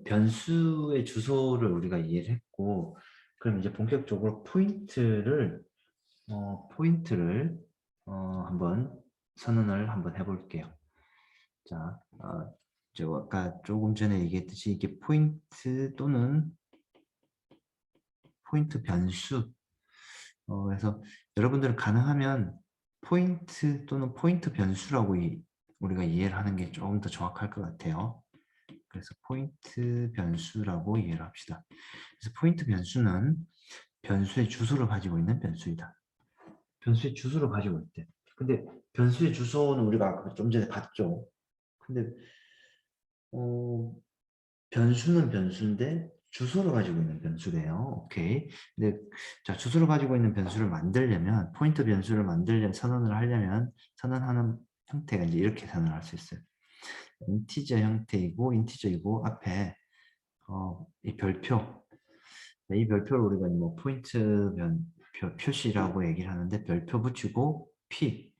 변수의 주소를 우리가 이해를 했고 그럼 이제 본격적으로 포인트를 한번 선언을 한번 해볼게요. 자, 저 아까 조금 전에 얘기했듯이 이게 포인트 또는 포인트 변수. 그래서 여러분들은 가능하면 포인트 또는 포인트 변수라고 우리가 이해를 하는 게 조금 더 정확할 것 같아요. 그래서 포인트 변수라고 이해를 합시다. 그래서 포인트 변수는 변수의 주소를 가지고 있는 변수이다. 변수의 주소를 가지고 있대. 근데 변수의 주소는 우리가 아까 좀 전에 봤죠. 근데 변수는 변수인데 주소를 가지고 있는 변수래요. 오케이. 근데 자, 주소를 가지고 있는 변수를 만들려면 포인트 변수를 만들려면 선언을 하려면 선언하는 형태가 이제 이렇게 선언할 수 있어요. 인티저 형태이고 인티저이고 앞에 이 별표. 이 별표를 우리가 뭐 포인트 표시라고 얘기를 하는데 별표 붙이고 p.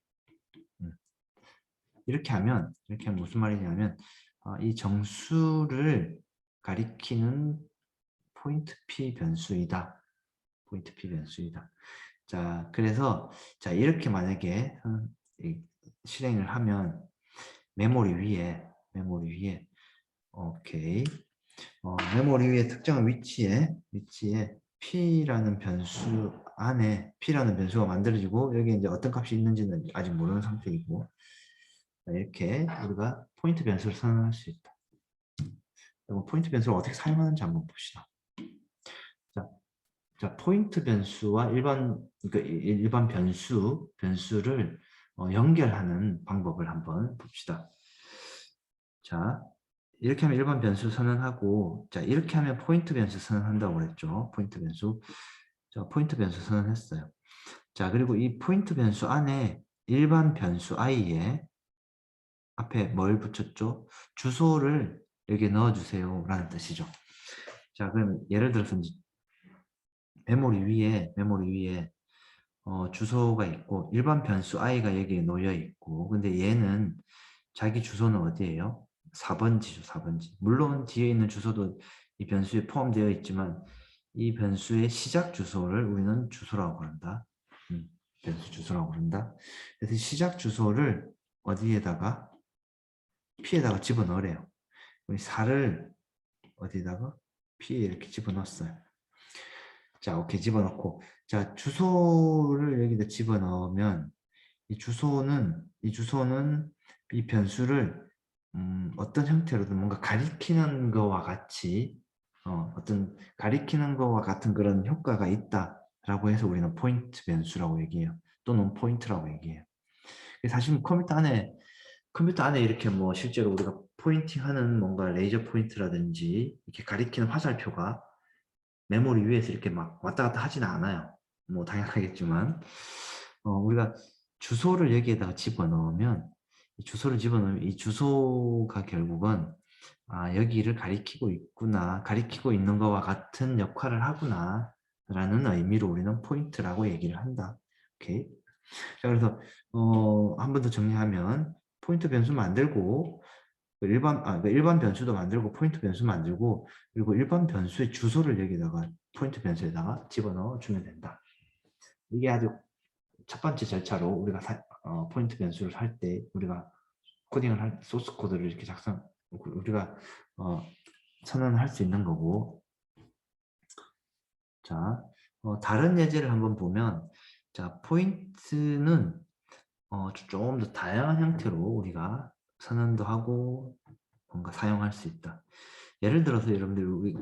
이렇게 하면 무슨 말이냐면 이 정수를 가리키는 포인트 p 변수이다. 포인트 p 변수이다. 자, 그래서 자 이렇게 만약에 실행을 하면 메모리 위에 오케이. 메모리 위에 특정한 위치에 p라는 변수 안에 p라는 변수가 만들어지고 여기 이제 어떤 값이 있는지는 아직 모르는 상태이고 이렇게 우리가 포인트 변수를 선언할 수 있다. 그럼 포인트 변수를 어떻게 사용하는지 한번 봅시다. 자, 포인트 변수와 일반 변수를 연결하는 방법을 한번 봅시다. 자, 이렇게 하면 일반 변수 선언하고, 자, 이렇게 하면 포인트 변수 선언한다고 그랬죠. 포인트 변수. 자, 포인트 변수 선언했어요. 자, 그리고 이 포인트 변수 안에 일반 변수 i에 앞에 뭘 붙였죠? 주소를 여기에 넣어주세요. 라는 뜻이죠. 자, 그럼 예를 들어서 메모리 위에 주소가 있고 일반 변수 i가 여기에 놓여 있고 근데 얘는 자기 주소는 어디예요? 4번지죠. 4번지. 물론 뒤에 있는 주소도 이 변수에 포함되어 있지만 이 변수의 시작 주소를 우리는 주소라고 부른다. 변수 주소라고 부른다. 그래서 시작 주소를 어디에다가 p에다가 집어넣으래요. 우리 4를 어디다가 p에 이렇게 집어넣었어요. 자, 오케이 집어넣고 자 주소를 여기다 집어넣으면 이 주소는 이 변수를 어떤 형태로든 뭔가 가리키는 거와 같이 어떤 가리키는 거와 같은 그런 효과가 있다라고 해서 우리는 포인트 변수라고 얘기해요. 또는 포인트라고 얘기해요. 사실 컴퓨터 안에 이렇게 뭐 실제로 우리가 포인팅하는 뭔가 레이저 포인트라든지 이렇게 가리키는 화살표가 메모리 위에서 이렇게 막 왔다 갔다 하지는 않아요. 뭐 당연하겠지만 우리가 주소를 여기에다가 집어넣으면 이 주소가 결국은 여기를 가리키고 있구나, 가리키고 있는 것과 같은 역할을 하구나 라는 의미로 우리는 포인트라고 얘기를 한다. 오케이. 자, 그래서 한 번 더 정리하면 포인트 변수 만들고 일반 변수도 만들고 포인트 변수 만들고 그리고 일반 변수의 주소를 여기다가 포인트 변수에다가 집어넣어 주면 된다. 이게 아주 첫 번째 절차로 우리가 포인트 변수를 할 때 우리가 코딩을 할 소스 코드를 이렇게 우리가 선언할 수 있는 거고. 자, 다른 예제를 한번 보면 자 포인트는 좀 더 다양한 형태로 우리가 선언도 하고 뭔가 사용할 수 있다. 예를 들어서 여러분들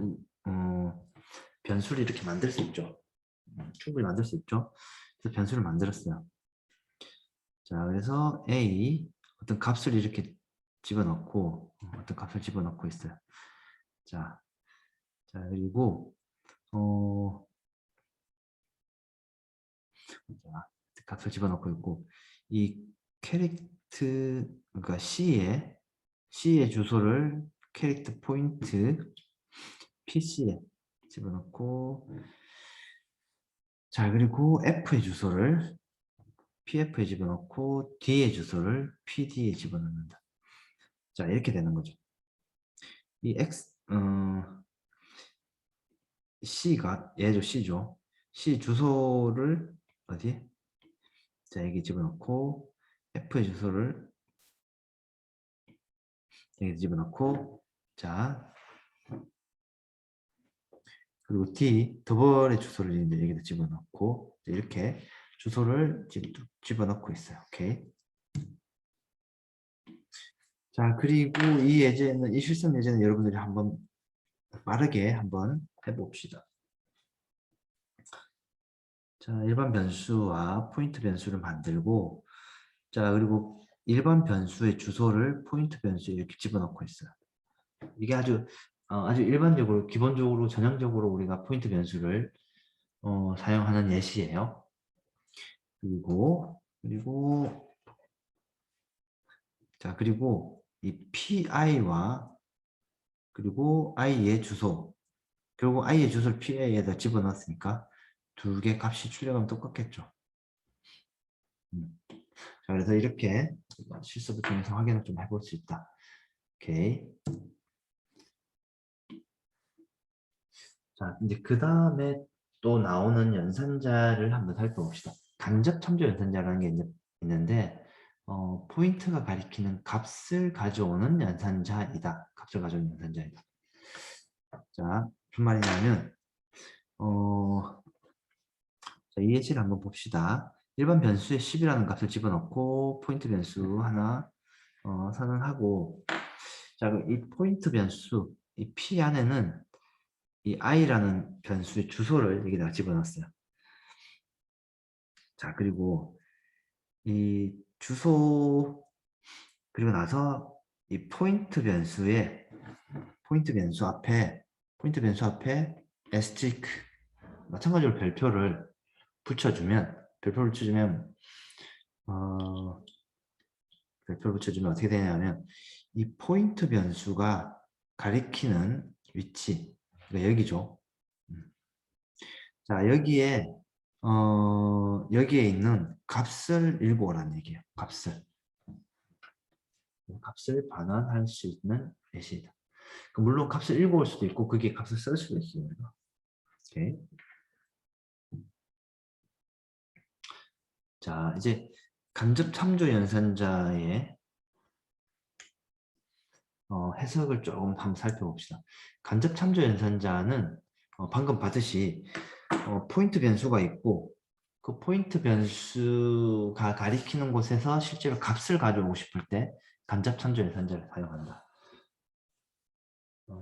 변수를 이렇게 만들 수 있죠. 충분히 만들 수 있죠. 그래서 변수를 만들었어요. 자, 그래서 a 어떤 값을 이렇게 집어넣고 있어요. 자, 그리고 자, 값을 집어넣고 있고 이 캐릭터 그러니까 C의 주소를 캐릭터 포인트 PC에 집어넣고 자 그리고 F의 주소를 PF에 집어넣고 D의 주소를 PD에 집어넣는다. 자 이렇게 되는 거죠. 이 C가 얘죠 C죠. C 주소를 어디에? 자 여기 집어넣고 F의 주소를 여기 집어넣고 자 그리고 D, 더블의 주소를 이제 여기다 집어넣고 이렇게 주소를 집어넣고 있어요. 오케이. 자, 그리고 이 실습 예제는 여러분들이 한번 빠르게 한번 해봅시다. 자, 일반 변수와 포인트 변수를 만들고, 자, 그리고 일반 변수의 주소를 포인트 변수에 이렇게 집어넣고 있어요. 이게 아주 일반적으로, 기본적으로, 전형적으로 우리가 포인트 변수를 사용하는 예시예요. 그리고 이 PI와 그리고 I의 주소, 결국 I의 주소를 PI에다 집어넣었으니까 두 개 값이 출력하면 똑같겠죠. 자, 그래서 이렇게 실습을 통해서 확인을 좀 해볼 수 있다. 오케이. 자, 이제 그 다음에 또 나오는 연산자를 한번 살펴봅시다. 간접 참조 연산자라는 게 이제 있는데, 포인트가 가리키는 값을 가져오는 연산자이다. 값을 가져오는 연산자이다. 자, 무슨 말이냐면, 자, 이 예시를 한번 봅시다. 일반 변수에 10이라는 값을 집어넣고, 포인트 변수 하나 선언하고, 자, 이 포인트 변수, 이 P 안에는 이 i라는 변수의 주소를 여기다가 집어넣었어요. 자, 그리고 이 주소, 그리고 나서 이 포인트 변수 앞에 asterisk, 마찬가지로 별표를 붙여주면, 어떻게 되냐면, 이 포인트 변수가 가리키는 위치, 그러니까 여기죠. 자, 여기에 있는 값을 읽어오라는 얘기예요. 값을 반환할 수 있는 예시이다. 물론 값을 읽어올 수도 있고, 그게 값을 쓸 수도 있습니다. 오케이. 자, 이제 간접 참조 연산자의 해석을 조금 한번 살펴봅시다. 간접 참조 연산자는 방금 봤듯이 포인트 변수가 있고, 그 포인트 변수가 가리키는 곳에서 실제로 값을 가져오고 싶을 때 간접 참조 연산자를 사용한다.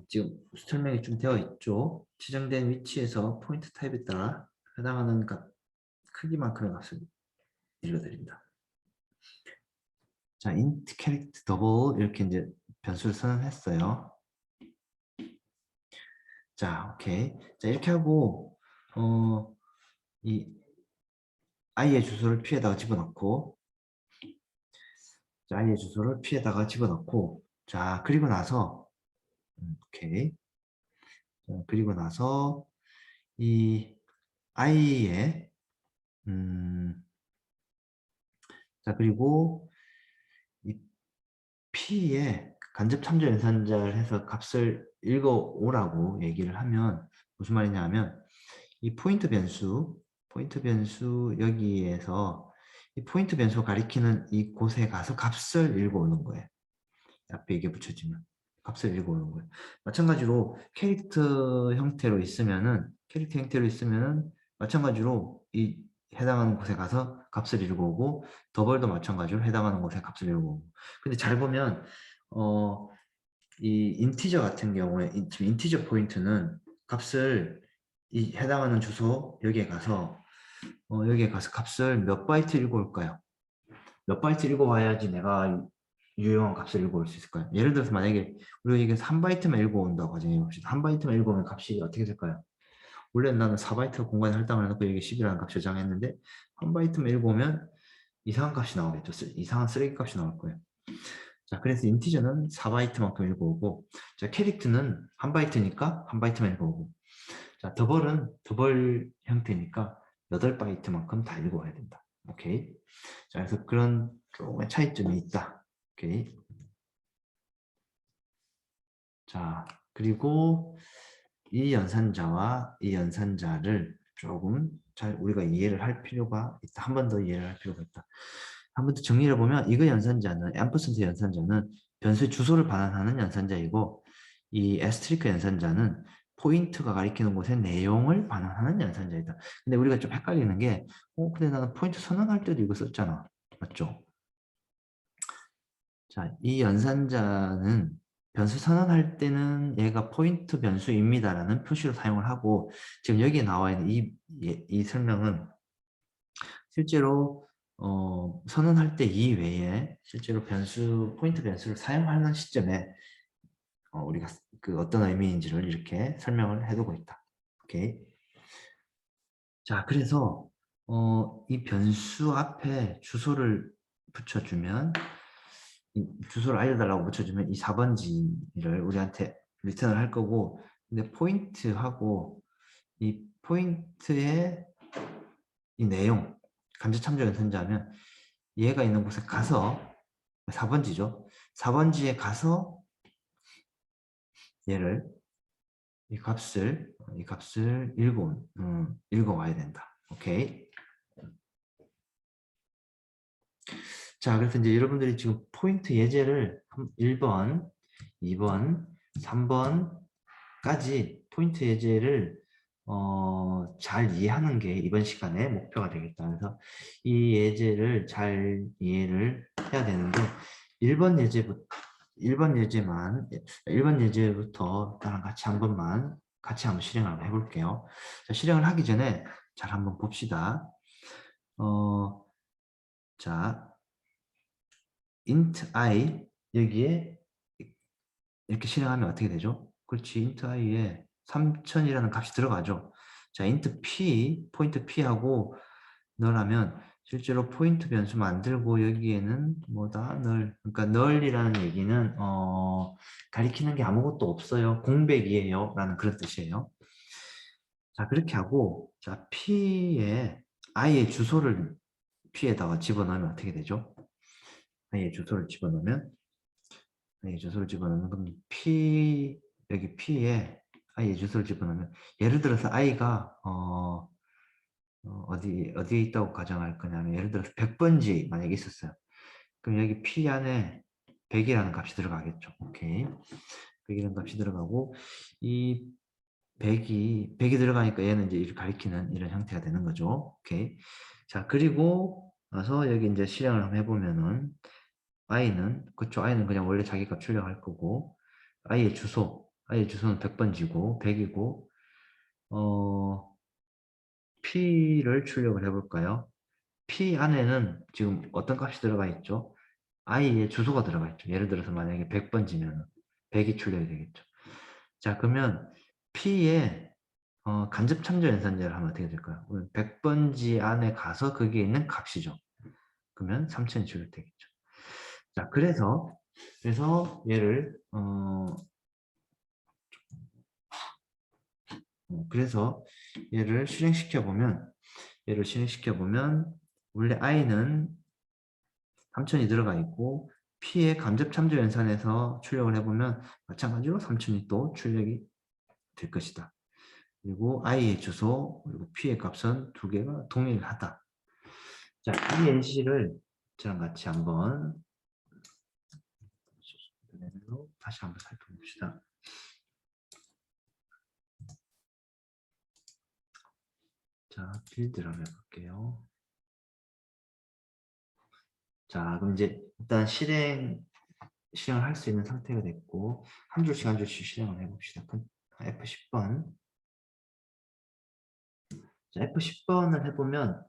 지금 설명이 좀 되어 있죠. 지정된 위치에서 포인트 타입에 따라 해당하는 값 크기만큼의 값을 읽어드립니다. 자, int character double 이렇게 이제 변수를 선언했어요. 자, 오케이. 자, 이렇게 하고 이 i의 주소를 p에다가 집어넣고, 자, i의 주소를 p에다가 집어넣고, 자, 그리고 나서 오케이. 자, 그리고 나서 이 i의 자, 그리고 이 p에 간접 참조 연산자를 해서 값을 읽어오라고 얘기를 하면 무슨 말이냐 하면 이 포인트 변수 여기에서 이 포인트 변수 가리키는 이 곳에 가서 값을 읽어오는 거예요. 앞에 이게 붙여지면 값을 읽어오는 거예요. 마찬가지로 캐릭터 형태로 있으면은 마찬가지로 이 해당하는 곳에 가서 값을 읽어오고, 더블도 마찬가지로 해당하는 곳에 값을 읽어오고. 근데 잘 보면 이 인티저 같은 경우에 지금 인티저 포인트는 값을 이 해당하는 주소 여기에 가서 값을 몇 바이트 읽어올까요? 몇 바이트 읽어와야지 내가 유용한 값을 읽어올 수 있을까요? 예를 들어서 만약에 우리가 이게 3바이트만 읽어온다고 가정해봅시다. 1바이트만 읽어오면 값이 어떻게 될까요? 원래 나는 4바이트 공간에 할당을 해놓고 여기 10이라는 값 저장했는데 1바이트만 읽어오면 이상한 값이 나오겠죠. 이상한 쓰레기 값이 나올 거예요. 자, 그래서 인티저는 4바이트만큼 읽어오고, 자, 캐릭터는 1바이트니까 1바이트만 읽어오고, 자, 더블은 더블 형태니까 8바이트만큼 다 읽어와야 된다. 오케이. 자, 그래서 그런 조금의 차이점이 있다. 오케이. 자, 그리고 이 연산자와 이 연산자를 조금 잘 우리가 이해를 할 필요가 있다. 한 번 더 이해를 할 필요가 있다. 한 번 더 정리를 해보면 이거 연산자는 앰퍼센트 연산자는 변수의 주소를 반환하는 연산자이고, 이 애스트리크 연산자는 포인트가 가리키는 곳의 내용을 반환하는 연산자이다. 근데 우리가 좀 헷갈리는 게, 근데 나는 포인트 선언할 때도 이거 썼잖아. 맞죠? 자, 이 연산자는 변수 선언할 때는 얘가 포인트 변수입니다라는 표시로 사용을 하고, 지금 여기에 나와 있는 이 설명은 실제로 선언할 때 이외에 실제로 포인트 변수를 사용하는 시점에 우리가 그 어떤 의미인지를 이렇게 설명을 해두고 있다. 오케이. 자, 그래서 이 변수 앞에 주소를 붙여주면 주소를 알려달라고 붙여주면 이 4번지를 우리한테 리턴을 할 거고, 근데 포인트하고 이 포인트의 이 내용 간접 참조 연산자하면 얘가 있는 곳에 가서 4번지죠. 4번지에 가서 얘를 이 값을 읽어와야 된다. 오케이. 자, 그래서 이제 여러분들이 지금 포인트 예제를 1번, 2번, 3번까지 포인트 예제를 잘 이해하는 게 이번 시간의 목표가 되겠다. 그래서 이 예제를 잘 이해를 해야 되는데 1번 예제부터 1번 예제부터 나랑 같이 한번 실행을 해볼게요. 자, 실행을 하기 전에 잘 한번 봅시다. 자, int i 여기에 이렇게 실행하면 어떻게 되죠? 그렇지, int i에 3000이라는 값이 들어가죠. 자, int p, 포인트 p하고 넣으라면 실제로 포인트 변수 만들고 여기에는 뭐다? null. 그러니까 null이라는 얘기는 가리키는 게 아무것도 없어요. 공백이에요. 라는 그런 뜻이에요. 자, 그렇게 하고 자, p에 i의 주소를 p에다가 집어넣으면 어떻게 되죠? i의 주소를 집어넣으면 그럼 여기 p에 i의 주소를 집어넣으면 예를 들어서 i가 어디에 있다고 가정할 거냐면 예를 들어서 100번지 만약에 있었어요. 그럼 여기 p 안에 100이라는 값이 들어가겠죠. 오케이. 100이라는 값이 들어가고 이 100이 들어가니까 얘는 이제 이를 가리키는 이런 형태가 되는 거죠. 오케이. 자, 그리고 나서 여기 이제 실행을 한번 해보면은 i는 그냥 원래 자기 값 출력할 거고 i의 주소는 100번지고 100이고 p를 출력을 해볼까요? p 안에는 지금 어떤 값이 들어가 있죠? i의 주소가 들어가 있죠. 예를 들어서 만약에 100번지면 100이 출력이 되겠죠. 자, 그러면 p의 간접 참조 연산자를 하면 어떻게 될까요? 100번지 안에 가서 거기에 있는 값이죠. 그러면 3000이 출력되겠죠. 자, 그래서 얘를 실행시켜 보면 원래 i는 3000이 들어가 있고 p의 간접 참조 연산에서 출력을 해보면 마찬가지로 3000이 또 출력이 될 것이다. 그리고 i의 주소 그리고 p의 값은 두 개가 동일하다. 자, 이 예시를 저랑 같이 한번 다시 한번 살펴봅시다. 자, 빌드를 한번 해볼게요. 자, 그럼 이제 일단 실행을 할 수 있는 상태가 됐고 한 줄씩 실행을 해봅시다. F10번. 자, F10번을 해보면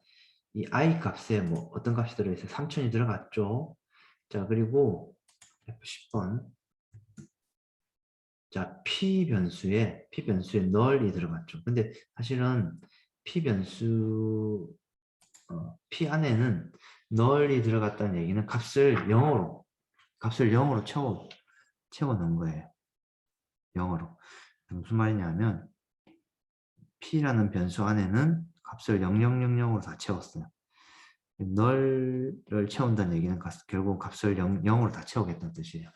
이 i 값에 뭐 어떤 값이 들어있어요? 3000이 들어갔죠. 자, 그리고 F10번. 자, p 변수에 null이 들어갔죠. 근데 사실은 p 변수 p 안에는 null이 들어갔다는 얘기는 값을 0으로 채워 넣은 거예요. 0으로. 무슨 말이냐면 p라는 변수 안에는 값을 0000으로 다 채웠어요. null을 채운다는 얘기는 결국 값을 0으로 다 채우겠다는 뜻이에요.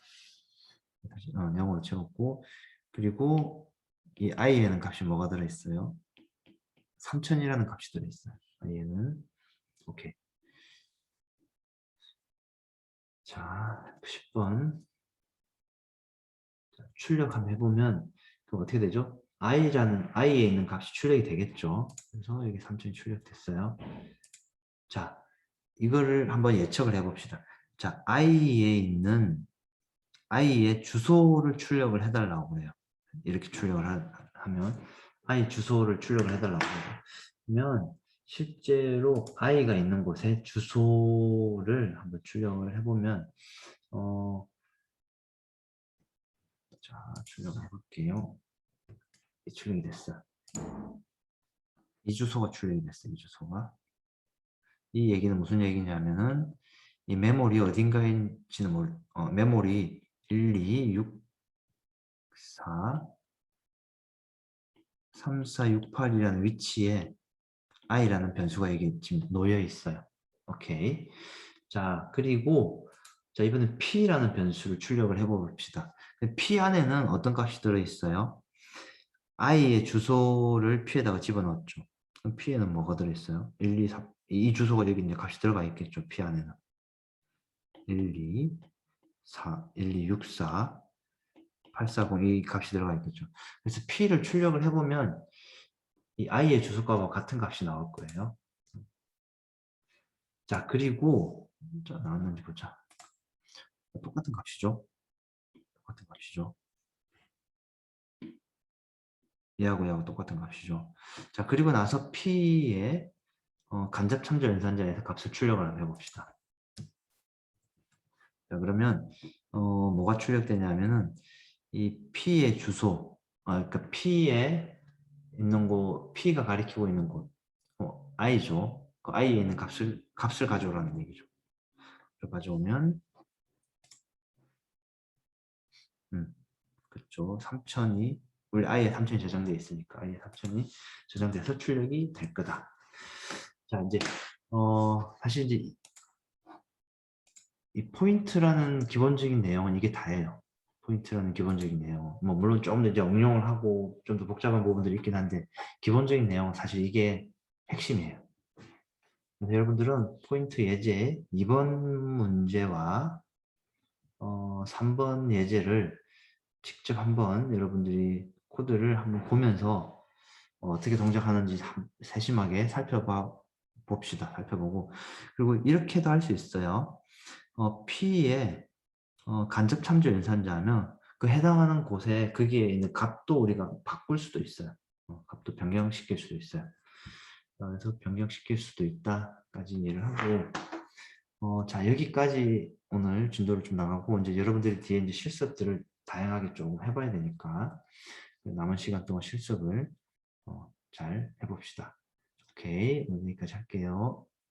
0으로 채웠고 그리고 이 i에는 값이 뭐가 들어있어요? 3000이라는 값이 들어있어요. i에는 오케이. 자, 10번 출력 한번 해보면 그럼 어떻게 되죠? i에 있는 값이 출력이 되겠죠. 그래서 여기 3000이 출력됐어요. 자, 이거를 한번 예측을 해봅시다. 자, i의 주소를 출력을 해달라고 그래요. 이렇게 출력을 하면 i 주소를 출력을 해달라고 해요. 그러면 실제로 i가 있는 곳에 주소를 한번 출력을 해보면 자, 출력을 해볼게요. 출력이 됐어요. 이 주소가 출력이 됐어요. 이 주소가. 이 얘기는 무슨 얘기냐면은 이 메모리 어딘가인지는 메모리 1, 2, 6, 4, 3, 4, 6, 8이라는 위치에 i라는 변수가 여기 지금 놓여 있어요. 오케이. 자, 그리고 자, 이번엔 p라는 변수를 출력을 해봅시다. p 안에는 어떤 값이 들어있어요? i의 주소를 p에다가 집어넣었죠. 그럼 p에는 뭐가 들어있어요? 1, 2, 3. 이 주소가 여기 이제 값이 들어가 있겠죠. p 안에는. 1, 2, 4, 1, 2, 6, 4, 8, 4, 0 이 값이 들어가 있겠죠. 그래서 p를 출력을 해보면 이 i의 주소값과 같은 값이 나올 거예요. 자, 그리고 자, 나왔는지 보자. 똑같은 값이죠. 똑같은 값이죠. 얘하고 똑같은 값이죠. 자, 그리고 나서 p의 간접 참조 연산자에서 값을 출력을 한번 해봅시다. 자, 그러면 뭐가 출력되냐면은 이 p의 주소, 그러니까 p에 있는 곳, p가 가리키고 있는 곳, i죠. 그 i에 있는 값을 가져오라는 얘기죠. 가져오면 그렇죠. 3000이 우리 i에 3000이 저장되어 있으니까 i에 3000이 저장돼서 출력이 될 거다. 자, 이제 사실 이제 이 포인트라는 기본적인 내용은 이게 다예요. 포인트라는 기본적인 내용. 뭐 물론 좀 더 이제 응용을 하고 좀 더 복잡한 부분들이 있긴 한데 기본적인 내용은 사실 이게 핵심이에요. 그래서 여러분들은 포인트 예제 2번 문제와 3번 예제를 직접 한번 여러분들이 코드를 한번 보면서 어떻게 동작하는지 세심하게 살펴보고 그리고 이렇게도 할 수 있어요. P의 간접 참조 연산자는 그 해당하는 곳에 거기에 있는 값도 우리가 바꿀 수도 있어요. 값도 변경시킬 수도 있어요. 그래서 변경시킬 수도 있다까지 이해를 하고 자, 여기까지 오늘 진도를 좀 나가고 이제 여러분들이 뒤에 이제 실습들을 다양하게 좀 해봐야 되니까 남은 시간 동안 실습을 잘 해봅시다. 오케이, 오늘 여기까지 할게요.